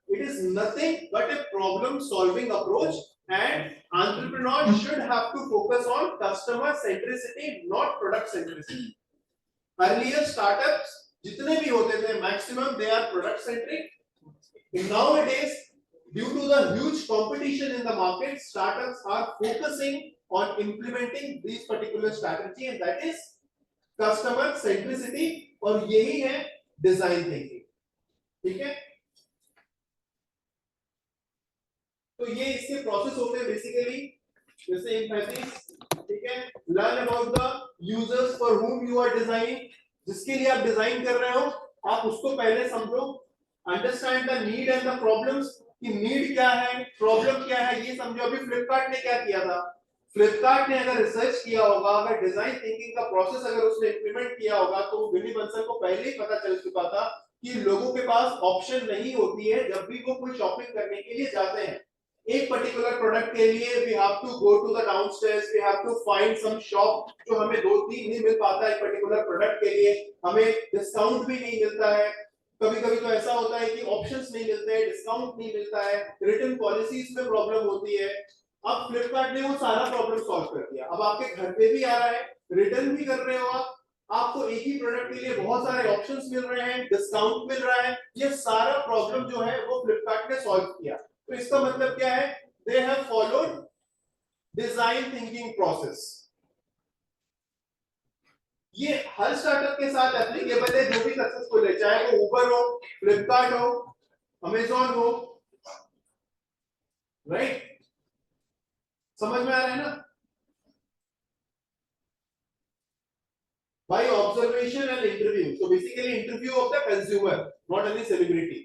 it is nothing but a problem solving approach, and entrepreneur should have to focus on customer centricity, not product centricity. Earlier startups जितने भी होते थे, maximum they are product centric. Nowadays, due to the huge competition in the market, startups are focusing on implementing these particular strategy, and that is customer centricity, और यही है design thinking, ठीक है। तो ये इसके प्रोसेस होते हैं बेसिकली, जैसे एम्पैथी, ठीक है, learn about the users for whom you are designing, जिसके लिए आप डिजाइन कर रहे हो, आप उसको पहले समझो, understand the need and the problems, कि नीड क्या है, प्रॉब्लम क्या है, ये समझो। अभी फ्लिपकार्ट ने क्या किया था, फ्लिपकार्ट ने अगर रिसर्च किया होगा, अगर डिजाइन थिंकिंग का प्रोसेस अगर उसने इंप्लीमेंट किया होगा, तो विनी बंसल को पहले ही पता चल चुका था कि लोगों के पास ऑप्शन नहीं होती है जब भी वो कोई शॉपिंग करने के लिए जाते हैं। एक पर्टिकुलर प्रोडक्ट के लिए we have to go to the downstairs, we have to find some shop जो हमें 2-3 नहीं मिल पाता है। एक पर्टिकुलर प्रोडक्ट के लिए हमें डिस्काउंट भी नहीं मिलता है, कभी-कभी तो ऐसा होता है कि ऑप्शंस नहीं मिलते हैं, डिस्काउंट नहीं मिलता है, रिटर्न पॉलिसीज में प्रॉब्लम होती है। अब फ्लिपकार्ट ने वो सारा प्रॉब्लम सॉल्व कर दिया, अब आपके घर पे भी आ रहा है, रिटर्न भी कर रहे हो आप, आपको एक ही प्रोडक्ट के लिए बहुत सारे ऑप्शंस मिल रहे हैं, डिस्काउंट मिल रहा है। ये सारा प्रॉब्लम जो है वो फ्लिपकार्ट ने सॉल्व किया। तो इसका मतलब क्या है, they have followed design thinking process. ये हर स्टार्टअप के साथ एप्लीकेबल है, जो भी सक्सेसफुल है, चाहे वो उबर हो, फ्लिपकार्ट हो, अमेजॉन हो, राइट। समझ में आ रहा है ना। By observation and interview, so basically interview of the consumer, not any celebrity.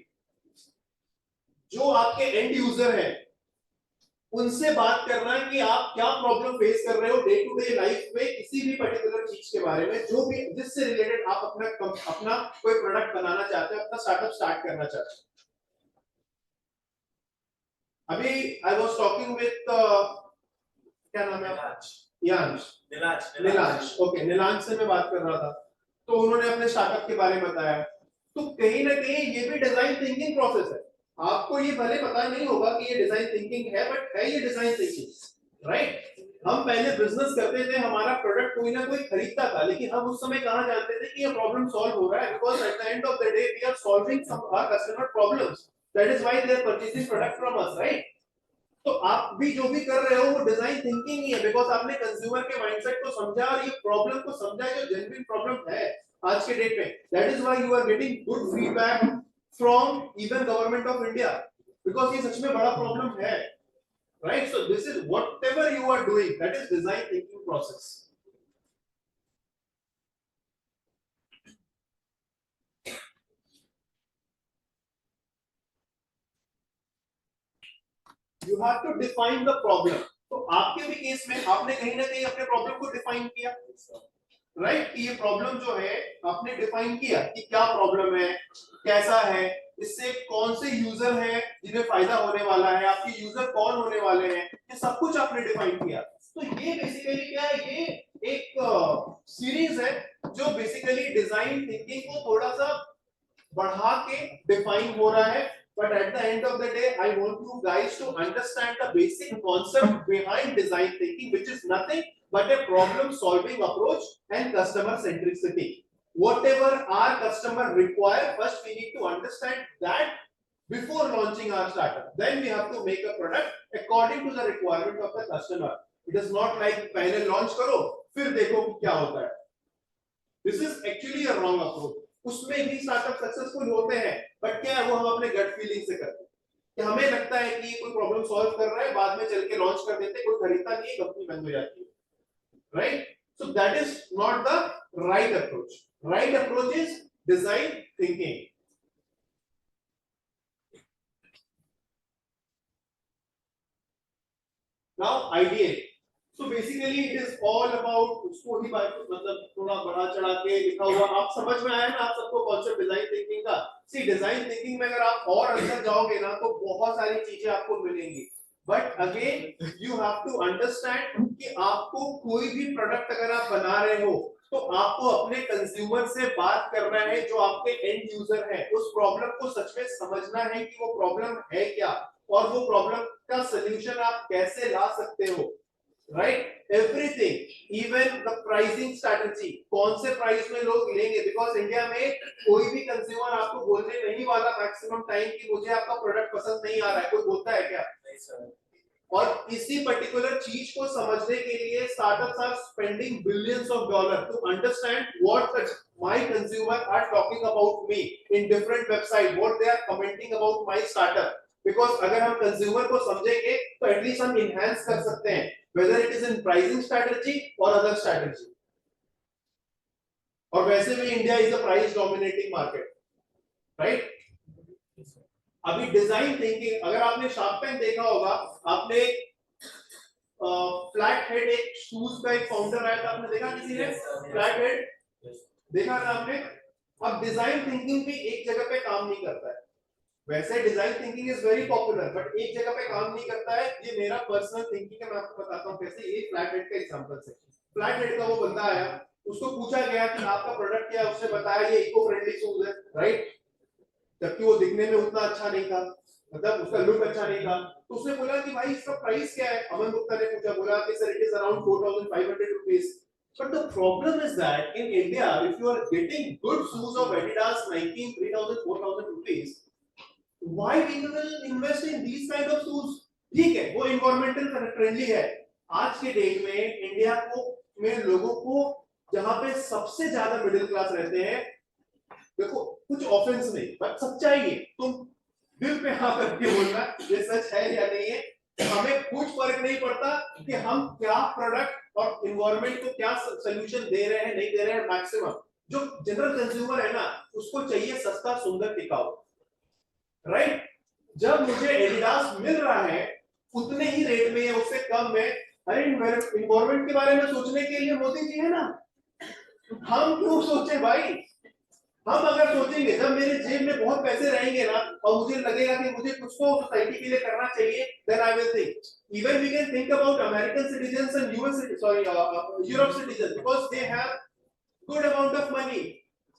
जो आपके एंड यूजर है उनसे बात करना है कि आप क्या प्रॉब्लम फेस कर रहे हो डे टू डे लाइफ में, किसी भी पर्टिकुलर चीज के बारे में, जो भी जिससे रिलेटेड आप अपना कोई प्रोडक्ट बनाना चाहते हो, अपना स्टार्टअप स्टार्ट करना चाहते हो। अभी आई वाज टॉकिंग विद क्या नाम है, नीलांश, ओके, नीलांश से मैं बात कर रहा था, तो उन्होंने अपने स्टार्टअप के बारे में बताया। तो कहीं ना कहीं ये भी डिजाइन थिंकिंग प्रोसेस है। आपको ये भले पता नहीं होगा कि ये डिजाइन थिंकिंग है, बट है ये डिजाइन थिंकिंग, राइट। हम पहले बिजनेस करते थे, हमारा प्रोडक्ट कोई ना कोई खरीदता था, लेकिन हम उस समय कहां जानते थे कि ये प्रॉब्लम सॉल्व हो रहा है, because at the end of the day we are solving some our customer problems, that is why they are purchasing product from us, right. तो आप भी जो भी कर रहे हो वो डिजाइन थिंकिंग ही है, बिकॉज़ आपने कंज्यूमर के माइंडसेट को समझा और ये प्रॉब्लम को समझा जो जेन्युइन प्रॉब्लम है आज के डेट में। That is why you are getting good feedback from even government of India, because ये सच में बड़ा प्रॉब्लम है, right. So this is whatever you are doing, that is design thinking process. You have to define the problem. तो आपके भी case में आपने कहीं ना कहीं अपने प्रॉब्लम को डिफाइन किया, राइट। कि ये प्रॉब्लम जो है आपने डिफाइन किया कि क्या प्रॉब्लम है, कैसा है, इससे कौन से यूजर है जिन्हें फायदा होने वाला है, आपके यूजर कौन होने वाले हैं, ये सब कुछ आपने डिफाइन किया। तो ये बेसिकली क्या है, ये एक सीरीज है जो बेसिकली डिजाइन थिंकिंग को थोड़ा सा बढ़ा के डिफाइन हो रहा है। But at the end of the day, I want you guys to understand the basic concept behind design thinking, which is nothing but a problem-solving approach and customer centricity. Whatever our customer require, first we need to understand that before launching our startup. Then we have to make a product according to the requirement of the customer. It is not like पहले launch करो फिर देखो क्या होता है. This is actually a wrong approach. उसमें भी startup successful होते हैं, बट क्या है वो हम अपने गट फीलिंग से करते हैं कि हमें लगता है कि कोई प्रॉब्लम सॉल्व कर रहा है, बाद में चल के लॉन्च कर देते, कोई खरीदता नहीं, कंपनी बंद हो जाती है. Right? So that is not the right approach. Right approach is design thinking. Now ideate. So basically it is all about उसको ही मतलब थोड़ा बढ़ा चढ़ा के लिखा हुआ. आप समझ में आया ना आप सबको कॉन्सेप्ट डिजाइन थिंकिंग का. सी डिजाइन थिंकिंग में अगर आप और अंदर जाओगे ना तो बहुत सारी चीजें आपको मिलेंगी. But again you have to understand कि आपको कोई भी प्रोडक्ट अगर आप बना रहे हो तो आपको अपने कंज्यूमर से बात करना है, जो आपके एंड यूजर है. उस प्रॉब्लम को सच में समझना है कि वो प्रॉब्लम है क्या और वो प्रॉब्लम का सलूशन आप कैसे ला सकते हो. Right? Everything, even the pricing strategy, कौन से प्राइस में लोग लेंगे. बिकॉज इंडिया में कोई भी कंज्यूमर आपको बोलने नहीं वाला मैक्सिमम टाइम कि मुझे आपका प्रोडक्ट पसंद नहीं आ रहा है. कोई बोलता है क्या? और इसी पर्टिकुलर चीज को समझने के लिए startups are spending billions of dollar to understand what my consumer are talking about me in different website, what they are commenting about my startup. Because अगर हम कंज्यूमर को समझेंगे तो एटलीस्ट हम इनहैंस कर सकते हैं, whether it is in pricing strategy और अदर स्ट्रेटजी. और वैसे भी India is a price dominating market. Right? अभी डिजाइन थिंकिंग, अगर आपने शार्प टैंक देखा होगा, आपने फ्लैट हेड एक शूज का एक फाउंडर आया था, आपने देखा किसी ने फ्लैट हेड देखा ना आपने. अब डिजाइन थिंकिंग भी एक जगह पे काम नहीं करता है. वैसे design thinking is very popular but एक जगह पे काम नहीं करता है. ये मेरा पर्सनल थिंकिंग है, मैं आपको बताता हूं कैसे. ये फ्लैट हेड का एग्जांपल है. फ्लैट हेड का वो बंदा आया, उसको पूछा गया कि आपका प्रोडक्ट क्या है, उसने बताया ये इको फ्रेंडली शूज है. राइट? जबकि वो दिखने में उतना अच्छा नहीं था, मतलब उसका लुक अच्छा नहीं था. तो उसने बोला कि भाई इसका प्राइस क्या है. अमन गुप्ता ने पूछा, बोला कि sir it is around 4500 rupees. But the problem is that in India, if you are getting good shoes of Adidas, Nike, 3000, 4000 rupees, why people will invest in these kind of shoes? ठीक है, वो environmental friendly है. आज के date में India को में लोगों को जहां पे सबसे ज्यादा मिडिल क्लास रहते हैं, देखो कुछ ऑफेंस नहीं बट सच्चाई है, तुम दिल पे हाथ रख के बोलना ये सच है या नहीं है. हमें कुछ फर्क नहीं पड़ता कि हम क्या प्रोडक्ट और एनवायरनमेंट को क्या सॉल्यूशन दे रहे हैं नहीं दे रहे हैं. मैक्सिमम जो जनरल कंज्यूमर है ना उसको चाहिए सस्ता सुंदर टिकाऊ. राइट? जब मुझे एडिडास मिल रहा है उतने ही रेट में या उससे कम में, अरे एनवायरनमेंट के बारे में सोचने के लिए मोदी जी है ना. हम क्यों सोचे भाई? हम अगर सोचेंगे, जब मेरे जेब में बहुत पैसे रहेंगे ना और मुझे लगेगा कि मुझे कुछ तो सोसाइटी के लिए करना चाहिए, then I will think. Even we can think about American citizens and Europe citizens because they have good amount of money.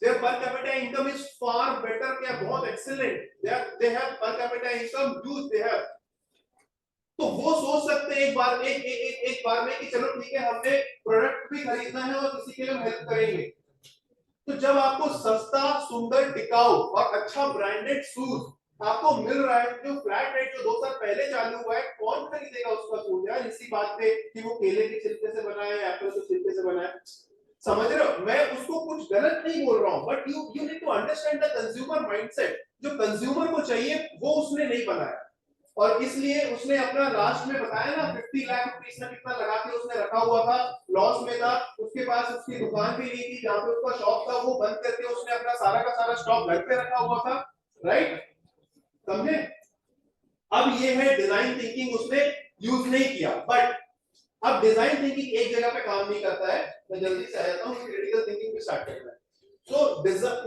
Their per capita income is far better, they are बहुत excellent. They have per capita income huge they have. तो वो सोच सकते हैं एक बार में कि चलो ठीक है हमने प्रोडक्ट भी खरीदना है और किसी के लिए हम हेल्प करेंगे. तो जब आपको सस्ता सुंदर टिकाऊ और अच्छा ब्रांडेड शूज आपको मिल रहा है, जो फ्लैट रेट जो 2 साल पहले चालू हुआ है, कौन खरीदेगा उसका शूज यार. इसी बात पे कि वो केले के छिलके से बना है, एप्पल के छिलके से बना है. समझ रहे हो? मैं उसको कुछ गलत नहीं बोल रहा हूं but you need to understand the consumer mindset. जो कंज्यूमर को चाहिए वो उसने नहीं बनाया और इसलिए उसने अपना लास्ट में बताया ना 50 लाख रुपीस में कितना लगा के उसने रखा हुआ था, लॉस में था. उसके पास उसकी दुकान भी नहीं थी, जहां पे उसका शॉप था वो बंद करके उसने अपना सारा का सारा स्टॉक घर पे रखा हुआ था. राइट? समझे? अब ये है डिजाइन थिंकिंग, उसने यूज नहीं किया. बट अब डिजाइन थिंकिंग एक जगह पे काम नहीं करता है. मैं जल्दी से आ जाता हूं, क्रिटिकल थिंकिंग भी स्टार्ट करना है. तो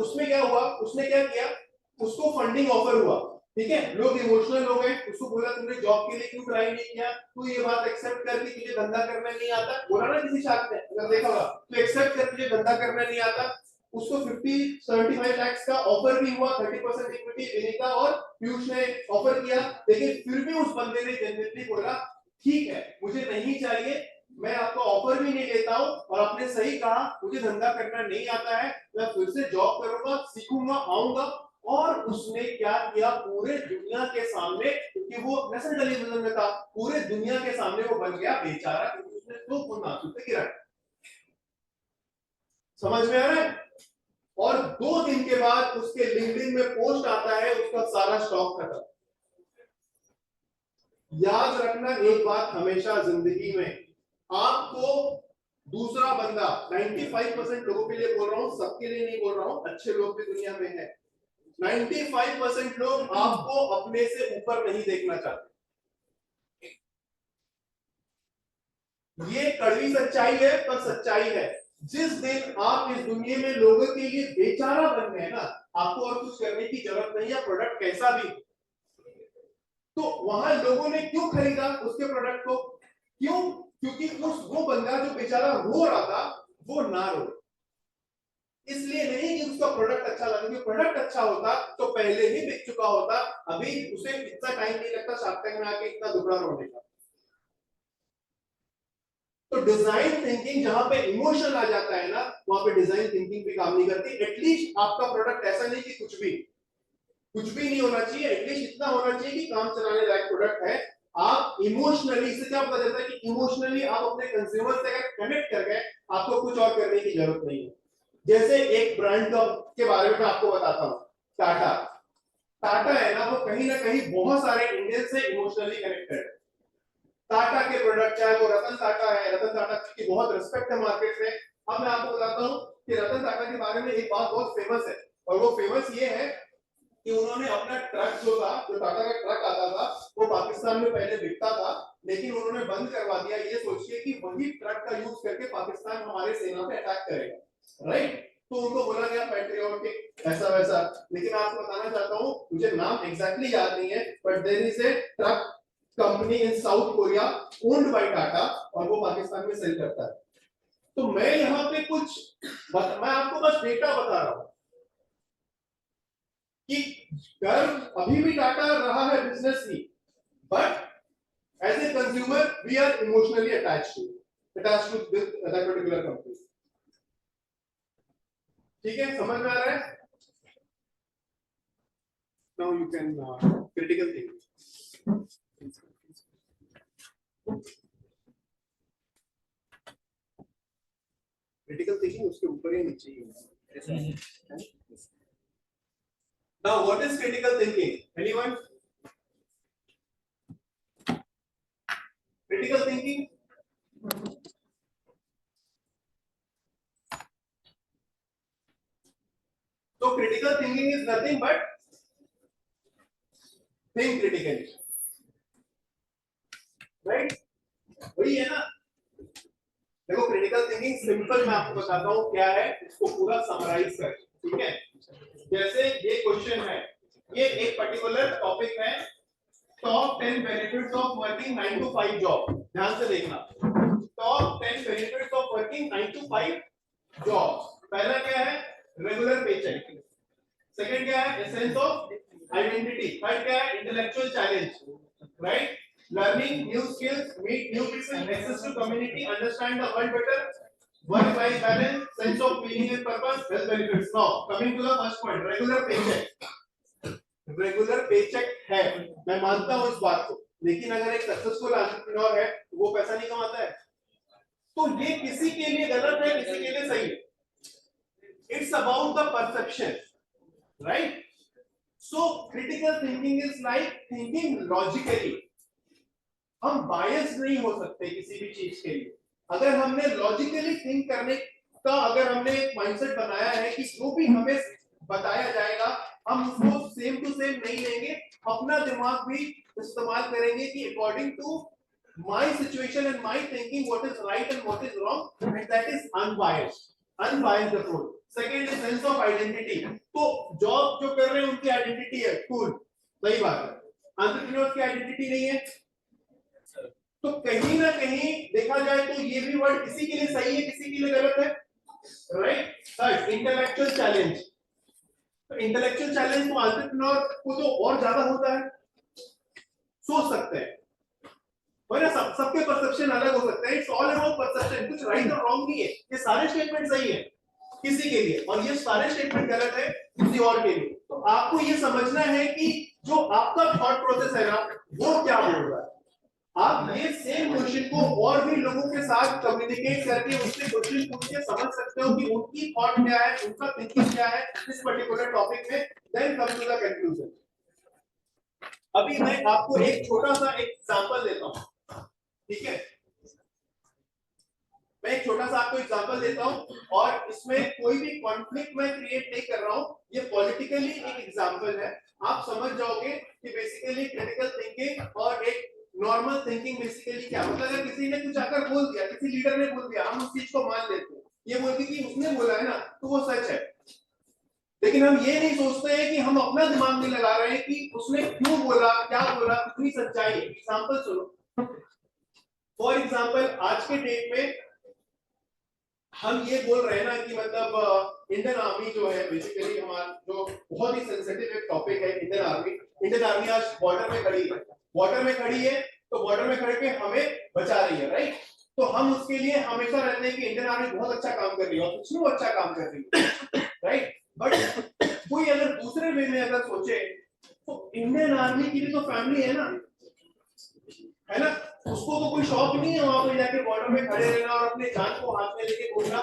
उसमें क्या हुआ, उसने क्या किया, उसको फंडिंग ऑफर हुआ. ठीक है, लोग इमोशनल हो गए, उसको बोला तुमने जॉब के लिए क्यों ट्राई नहीं किया, तू ये बात एक्सेप्ट कर कि तुझे धंधा करना नहीं आता. बोला ना किसी शार्क ने, अगर देखा होगा, तो एक्सेप्ट कर तुझे धंधा करना नहीं आता. उसको 50-75 लाख का ऑफर भी हुआ, 30% इक्विटी विनीता और पीयूष ने ऑफर किया. लेकिन फिर भी उस बंदे ने जेन्युइनली बोला ठीक है मुझे नहीं चाहिए, मैं आपको ऑफर भी नहीं लेता हूं और आपने सही कहा मुझे धंधा करना नहीं आता है, मैं फिर से जॉब करूंगा, सीखूंगा, आऊंगा और उसने क्या किया, पूरे दुनिया के सामने, क्योंकि वो नेशनल टेलीविजन में था, पूरे दुनिया के सामने वो बन गया बेचारा, क्योंकि उसने 2 खून आंसू से गिरा। समझ में आ रहा है? और 2 दिन के बाद उसके लिंक्डइन में पोस्ट आता है, उसका सारा स्टॉक खत्म। याद रखना एक बात हमेशा जिंदगी में, आपको दूसरा बंदा, 95% लोगों के लिए बोल रहा हूं, सबके लिए नहीं बोल रहा हूं, अच्छे लोग भी दुनिया में है, 95% लोग आपको अपने से ऊपर नहीं देखना चाहते। ये कड़वी सच्चाई है, पर सच्चाई है। जिस दिन आप इस दुनिया में लोगों के लिए बेचारा बन गए ना, आपको और कुछ करने की जरूरत नहीं है, प्रोडक्ट कैसा भी। तो वहां लोगों ने क्यों खरीदा उसके प्रोडक्ट को? क्यों? क्योंकि वो बंदा जो बेचारा रो रहा था, वो ना रो, इसलिए नहीं कि उसका प्रोडक्ट अच्छा लगा। क्योंकि प्रोडक्ट अच्छा होता तो पहले ही बिक चुका होता, अभी उसे इतना टाइम नहीं लगता शार्क टैंक में आके इतना दुबला रोने का। तो डिजाइन थिंकिंग जहां पे इमोशन आ जाता है ना, वहां पे डिजाइन थिंकिंग भी काम नहीं करती। एटलीस्ट आपका प्रोडक्ट ऐसा नहीं कि कुछ भी नहीं होना चाहिए, एटलीस्ट इतना होना चाहिए कि काम चलाने लायक प्रोडक्ट है। आप इमोशनली, इससे क्या पता चलता है कि इमोशनली आप अपने कंज्यूमर से अगर कनेक्ट कर गए, आपको कुछ और करने की जरूरत नहीं है। जैसे एक ब्रांड के बारे में मैं आपको बताता हूं, टाटा है ना, वो कहीं ना कहीं बहुत सारे इंडियन से इमोशनली कनेक्टेड है। टाटा के प्रोडक्ट, चाहे वो रतन टाटा है, रतन टाटा की बहुत रिस्पेक्ट है मार्केट में। अब मैं आपको बताता हूं कि रतन टाटा के बारे में एक बात बहुत फेमस है, और वो फेमस ये है कि उन्होंने अपना ट्रक जो था, जो टाटा का ट्रक आता था, वो पाकिस्तान में पहले बिकता था, लेकिन उन्होंने बंद करवा दिया। ये सोचिए कि वही ट्रक का यूज करके पाकिस्तान हमारे सेना पे अटैक करेगा, राइट? तो उनको बोला गया पैट्रियोटिक ऐसा वैसा। लेकिन आपको बताना चाहता हूं, मुझे नाम एग्जैक्टली याद नहीं है, but there is a truck company in South Korea owned by Tata, और वो पाकिस्तान में सेल करता है। तो मैं यहाँ पे मैं आपको बस डेटा बता रहा हूं कि गर्व अभी भी टाटा रहा है बिजनेस की, but as a consumer we are emotionally attached to that particular company. ठीक है, समझ में आ रहा है? Now you can critical thinking. Critical thinking उसके ऊपर ही नीचे ही है। Now what is critical thinking? Anyone? Critical thinking? So critical thinking is nothing but think critically, right? वही है ना? देखो क्रिटिकल थिंकिंग सिंपल मैं आपको बताता हूँ क्या है, इसको पूरा समराइज कर, ठीक है? जैसे ये क्वेश्चन है, ये एक पर्टिकुलर टॉपिक है, top 10 benefits of working 9 to 5 job. ध्यान से देखना, top 10 benefits of working 9 to 5 job. पहला क्या है? Regular paycheque. सेकंड क्या है? Essence of identity. थर्ड क्या है? Intellectual challenge, right? Learning new skills, meet new people, access to community, understand the world better, work-life balance, sense of meaning and purpose, health benefits. Now, coming to the first point, regular paycheck. Regular paycheck है, मैं मानता हूँ इस बात को, लेकिन अगर एक सक्सेसफुल एंटरप्रेन्योर है, वो पैसा नहीं कमाता है, तो ये किसी के लिए गलत है, किसी के लिए सही है। It's about the perception, right? So critical thinking is like thinking logically. हम बायस नहीं हो सकते किसी भी चीज के लिए। अगर हमने लॉजिकली थिंक करने का अगर हमने एक माइंडसेट बनाया है कि जो भी हमें बताया जाएगा हम उसको सेम टू सेम नहीं लेंगे, अपना दिमाग भी इस्तेमाल करेंगे कि according to my situation and my thinking what is right and what is wrong, and that is unbiased approach. Second is sense of identity. तो जॉब जो कर रहे हैं उनकी आइडेंटिटी है, कूल, सही बात है। एंटरप्रेन्योर की आइडेंटिटी नहीं है, तो कहीं ना कहीं देखा जाए तो ये भी वर्ड किसी के लिए सही है, किसी के लिए गलत है, राइट? Third, intellectual challenge. तो इंटेलेक्चुअल चैलेंज तो एंटरप्रेन्योर को तो और ज्यादा होता है, सोच सकते हैं, वरना सबके परसेप्शन अलग हो सकते हैं। इट्स ऑल अबाउट परसेप्शन, कुछ राइट और रॉन्ग नहीं है, ये सारे स्टेटमेंट सही है किसी के लिए, और ये सारे स्टेटमेंट गलत है किसी और के लिए। तो आपको ये समझना है कि जो आपका थॉट प्रोसेस है ना वो क्या बोल रहा है। आप ये सेम क्वेश्चन को और भी लोगों के साथ कम्युनिकेट करके उससे क्वेश्चन पूछ के समझ सकते हो कि उनकी थॉट क्या है, उनका थिंकिंग क्या है इस पर्टिकुलर टॉपिक में, then come to the conclusion. अभी मैं आपको एक छोटा सा एग्जांपल देता हूं, ठीक है। मैं एक छोटा सा आपको एग्जांपल देता हूं और इसमें कोई भी कॉन्फ्लिक्ट मैं क्रिएट नहीं कर रहा हूं, ये पॉलिटिकली एक एग्जांपल है। आप समझ जाओगे कि बेसिकली क्रिटिकल थिंकिंग और एक नॉर्मल थिंकिंग बेसिकली क्या मतलब। अगर किसी ने कुछ आकर बोल दिया, किसी लीडर ने बोल दिया, हम उस चीज को मान लेते हैं, ये बोल के कि उसने बोला है ना तो वो सच है, लेकिन हम ये नहीं सोचते हैं कि हम अपना दिमाग नहीं लगा रहे हैं कि उसने क्यों बोला, क्या बोला, कितनी सच्चाई है। एग्जांपल सुनो। फॉर एग्जांपल आज के डेट में हम ये बोल रहे हैं ना कि मतलब इंडियन आर्मी जो है बेसिकली हमारा जो बहुत ही सेंसिटिव एक टॉपिक है। इंडियन आर्मी आज बॉर्डर में खड़ी है, तो बॉर्डर में खड़े के हमें बचा रही है, राइट। तो हम उसके लिए हमेशा रहते हैं कि इंडियन आर्मी बहुत अच्छा काम कर रही है और क्यों अच्छा काम कर रही है, राइट। बट कोई अगर दूसरे वे में अगर सोचे तो इंडियन आर्मी की भी तो फैमिली है ना, उसको तो कोई शौक नहीं है वहां पे जाके बॉर्डर में खड़े रहना और अपने जान को हाथ में लेके घूमना।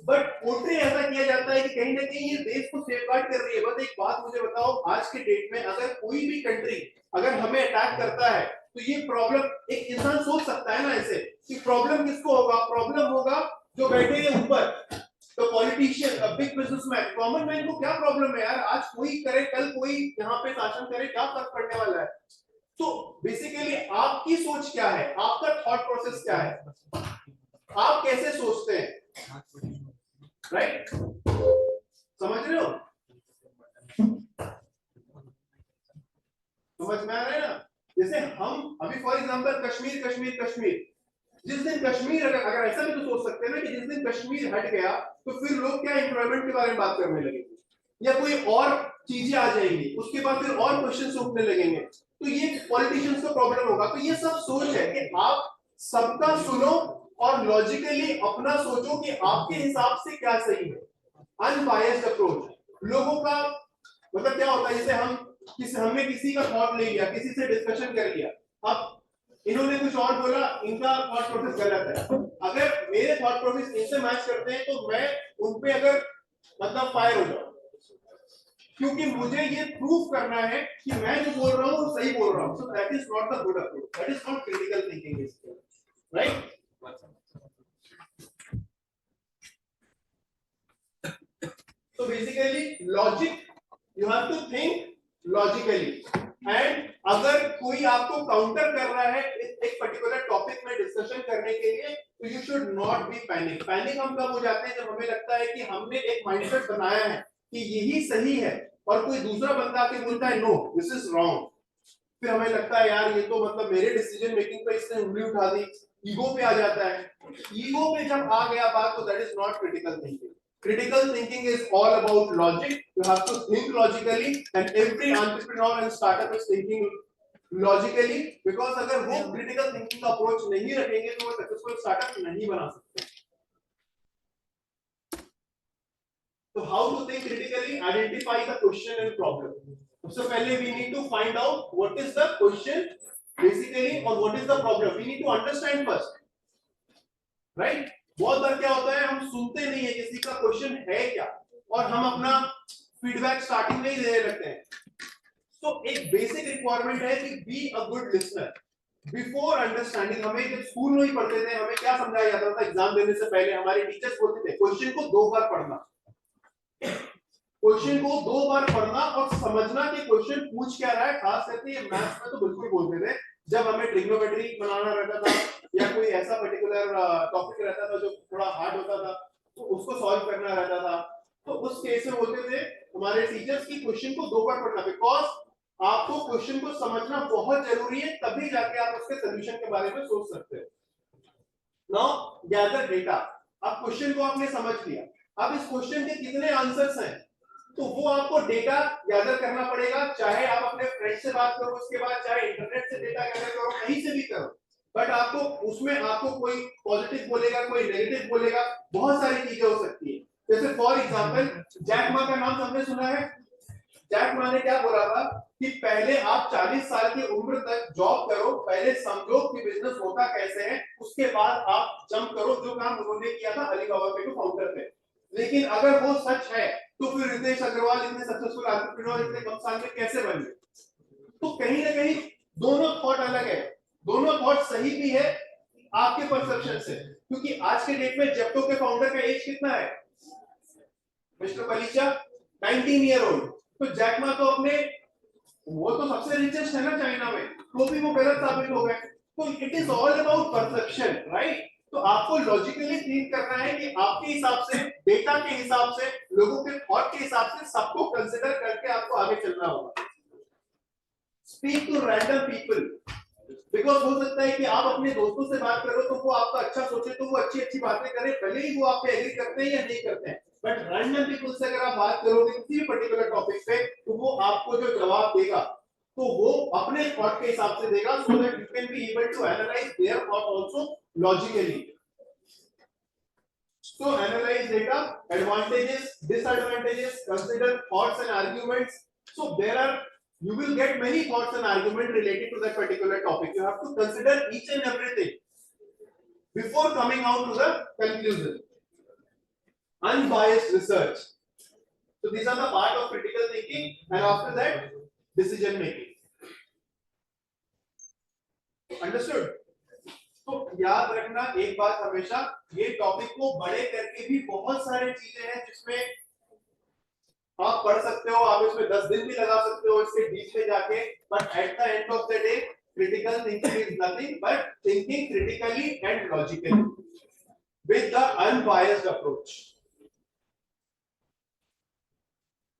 बट पोर्ट्रे ऐसा किया जाता है कि कहीं ना कहीं ये देश को सेफगार्ड कर रही है। बस एक बात मुझे बताओ, आज के डेट में अगर कोई भी कंट्री अगर हमें अटैक करता है तो ये प्रॉब्लम एक इंसान सोच सकता है ना ऐसे कि प्रॉब्लम किसको होगा, प्रॉब्लम होगा जो बैठे हैं ऊपर, तो politician, big businessman, common man को क्या प्रॉब्लम है यार, आज कोई करे कल कोई यहाँ पे शासन करे, क्या फर्क पड़ने वाला है। तो बेसिकली आपकी सोच क्या है, आपका थॉट प्रोसेस क्या है, आप कैसे सोचते हैं, राइट। समझ रहे हो, समझ में आ रहा है ना। जैसे हम अभी फॉर एग्जांपल कश्मीर जिस दिन कश्मीर अगर ऐसा भी तो सोच सकते हैं ना कि जिस दिन कश्मीर हट गया तो फिर लोग क्या एम्प्लॉयमेंट के बारे में बात करने लगेंगे या कोई और चीजें आ जाएंगी, उसके बाद फिर और क्वेश्चन उठने लगेंगे, तो ये पॉलिटिशियंस का प्रॉब्लम होगा। तो ये सब सोच है कि आप सबका सुनो और लॉजिकली अपना सोचो कि आपके हिसाब से क्या सही है। अनबायस्ड अप्रोच लोगों का मतलब क्या होता है, जैसे हमने किसी का थॉट ले लिया, किसी से डिस्कशन कर लिया, अब इन्होंने कुछ और बोला, इनका थॉट प्रोसेस गलत है, अगर मेरे थॉट प्रोसेस इनसे मैच करते हैं तो मैं उन पे अगर मतलब फायर हो जाऊं, क्योंकि मुझे ये प्रूव करना है कि मैं जो बोल रहा हूं वो सही बोल रहा हूं। सो that is not the good approach, that is not critical thinking, right. So basically logic, you have to think logically, and अगर कोई आपको काउंटर कर रहा है एक पर्टिकुलर टॉपिक में डिस्कशन करने के लिए तो you should not be panic. Panic हम कब हो जाते हैं, जब हमें लगता है कि हमने एक माइंडसेट बनाया है कि यही सही है और कोई दूसरा बंदा आके बोलता है नो दिस इज रॉन्ग, फिर हमें लगता है यार ये तो मतलब मेरे डिसीजन मेकिंग पे इसने उंगली उठा दी, ईगो पे आ जाता है। ईगो पे जब आ गया बात तो that is not critical thinking. Critical thinking is all about logic. You have to think logically, and every entrepreneur and startup is thinking logically, because अगर वो critical thinking का approach नहीं रखेंगे तो वो successful startup नहीं बना सकते। So how to think critically? Identify the question and problem. सबसे पहले we need to find out what is the question basically or what is the problem. We need to understand first, right? बहुत बार क्या होता है, हम सुनते नहीं है किसी का क्वेश्चन है क्या और हम अपना फीडबैक स्टार्टिंग में ही देने लगते हैं। तो एक बेसिक रिक्वायरमेंट है कि be a good listener before understanding. हमें जब स्कूल में ही पढ़ते थे हमें क्या समझाया जाता था, एग्जाम देने से पहले हमारे टीचर्स बोलते थे क्वेश्चन को 2 बार पढ़ना, क्वेश्चन को 2 बार पढ़ना और समझना कि क्वेश्चन पूछ क्या रहा है। खास करके ये मैथ्स में तो बिल्कुल बोलते थे, जब हमें ट्रिग्नोमेट्री बनाना रहता था या कोई ऐसा पर्टिकुलर टॉपिक रहता था जो थोड़ा हार्ड होता था तो उसको सॉल्व करना रहता था, तो उस केस में बोलते थे हमारे टीचर्स की क्वेश्चन को 2 बार पढ़ना, बिकॉज आपको क्वेश्चन को समझना बहुत जरूरी है, तभी जाके आप उसके सॉल्यूशन के बारे में सोच सकते हो। Now gather data. अब क्वेश्चन को आपने समझ लिया, अब इस क्वेश्चन के कितने आंसर्स हैं तो वो आपको डेटा गैदर करना पड़ेगा, चाहे आप अपने फ्रेंड से बात करो, उसके बाद चाहे इंटरनेट से डेटा गैदर करो, कहीं से भी करो, बट आपको उसमें आपको कोई पॉजिटिव बोलेगा, कोई नेगेटिव बोलेगा, बहुत सारी चीजें हो सकती है। जैसे फॉर एग्जांपल जैक मा का नाम सबने सुना है, जैक मा ने क्या बोला था कि पहले आप 40 साल की उम्र तक जॉब करो, पहले समझो कि बिजनेस होता कैसे है, उसके बाद आप जंप करो, जो काम उन्होंने किया था अलीबाबा के जो फाउंडर थे। लेकिन अगर वो सच है तो फिर रितेश अग्रवाल इतने सक्सेसफुल एंटरप्रेन्योर इतने कम साल में कैसे बन गए? तो कहीं ना कहीं दोनों थॉट अलग है, दोनों थॉट सही भी है आपके परसेप्शन से, क्योंकि आज के डेट में जेप्टो के फाउंडर का एज कितना है? Mister Palicha 19 year old. तो जैक मा तो अपने, वो तो सबसे रिचेस्ट है ना चाइना में, तो भी वो गलत साबित हो गए। तो it is all about perception, right? तो आपको लॉजिकली थिंक करना है कि आपके हिसाब से, डेटा के हिसाब से, लोगों के थॉट के हिसाब से सबको कंसीडर करके आपको आगे चलना होगा। Speak to random people, because हो सकता है कि आप अपने दोस्तों से बात करो तो वो आपका अच्छा सोचे, तो वो अच्छी अच्छी बातें करें, भले ही वो आप पे एग्री करते हैं या नहीं करते हैं, बट रैंडम पीपल से अगर आप बात करोगे किसी भी पर्टिकुलर टॉपिक पे, तो वो आपको जो जवाब देगा तो वो अपने थॉट के हिसाब से देगा, so that you can be able to analyse their thought also logically. So analyze data, advantages, disadvantages, consider thoughts and arguments. So there are, you will get many thoughts and arguments related to that particular topic. You have to consider each and everything before coming out to the conclusion. Unbiased research. So these are the part of critical thinking, and after that, decision making. Understood? तो याद रखना एक बात हमेशा, ये topic को बड़े करके भी बहुत सारे चीजें हैं जिसमें आप पढ़ सकते हो, आप इसमें 10 दिन भी लगा सकते हो इसके बीच में जाके, but at the end of the day critical thinking is nothing but thinking critically and logically with the unbiased approach.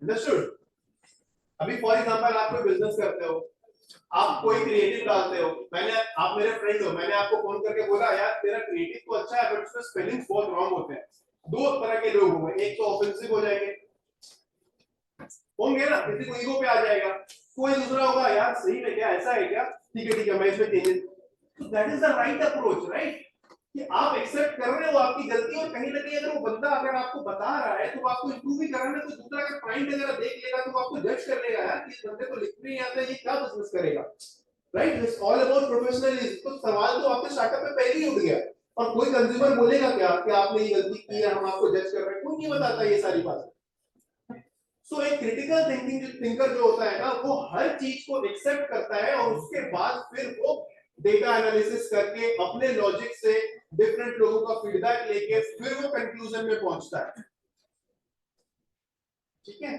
Understood? अभी फॉर एग्जांपल आप कोई बिजनेस करते हो, आप कोई क्रिएटिव डालते हो, आप मेरे फ्रेंड हो, मैंने आपको फोन करके बोला यार तेरा क्रिएटिव तो अच्छा है बट उसमें स्पेलिंग बहुत रॉन्ग होते हैं। दो तरह के लोग होंगे, एक तो ऑफेंसिव हो जाएंगे होंगे ना, किसी को ईगो पे आ जाएगा, कोई दूसरा होगा यार सही में क्या ऐसा है क्या, ठीक है मैं इसमें चेंजेस। तो that is the right approach, right? कि आप एक्सेप्ट कर रहे हो आपकी गलती, और कहीं ना कहीं अगर वो बंदा अगर आपको बता रहा है तो आपको इंप्रूव भी करना है, तो दूसरा अगर क्लाइंट अगर देख लेगा तो वो आपको जज कर लेगा यार कि इस बंदे को लिखने नहीं आता है, ये क्या बिजनेस करेगा, right? It's all about professionalism. तो सवाल तो आपके स्टार्टअप में पहले ही उठ गया, और कोई कंज्यूमर बोलेगा क्या कि आपने ये गलती की है, हम आपको जज कर रहे हैं, कोई नहीं बताता ये सारी बातें। सो एक क्रिटिकल थिंकर जो होता है ना, वो हर चीज को एक्सेप्ट करता है और उसके बाद फिर वो डेटा एनालिसिस करके अपने लॉजिक से डिफरेंट लोगों का फीडबैक लेके फिर वो कंक्लूजन में पहुंचता है। ठीक है?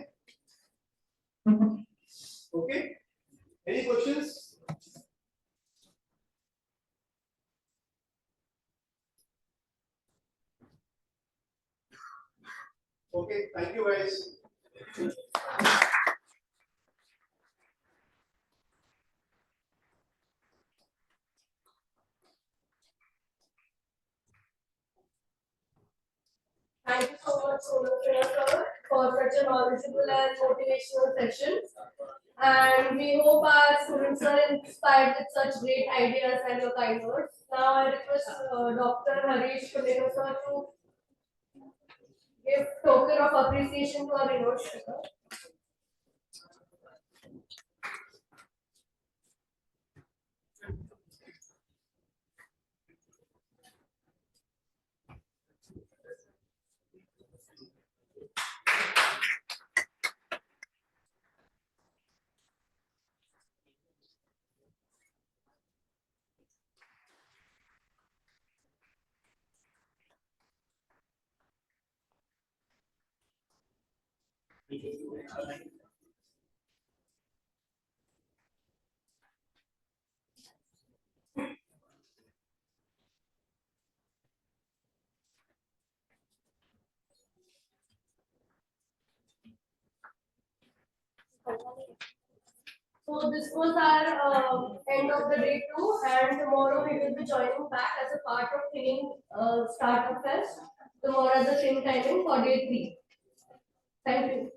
Okay, any questions? Okay, thank you guys. Thank you so much, Sonal sir, for such a knowledgeable and motivational session. And we hope our students are inspired with such great ideas and your kind words. Now I request Dr. Harish Kulekar sir to give token of appreciation to our renowned speaker. So this was our end of the day 2, and tomorrow we will be joining back as a part of Thinking Startup Fest tomorrow at the same timing for day 3. Thank you.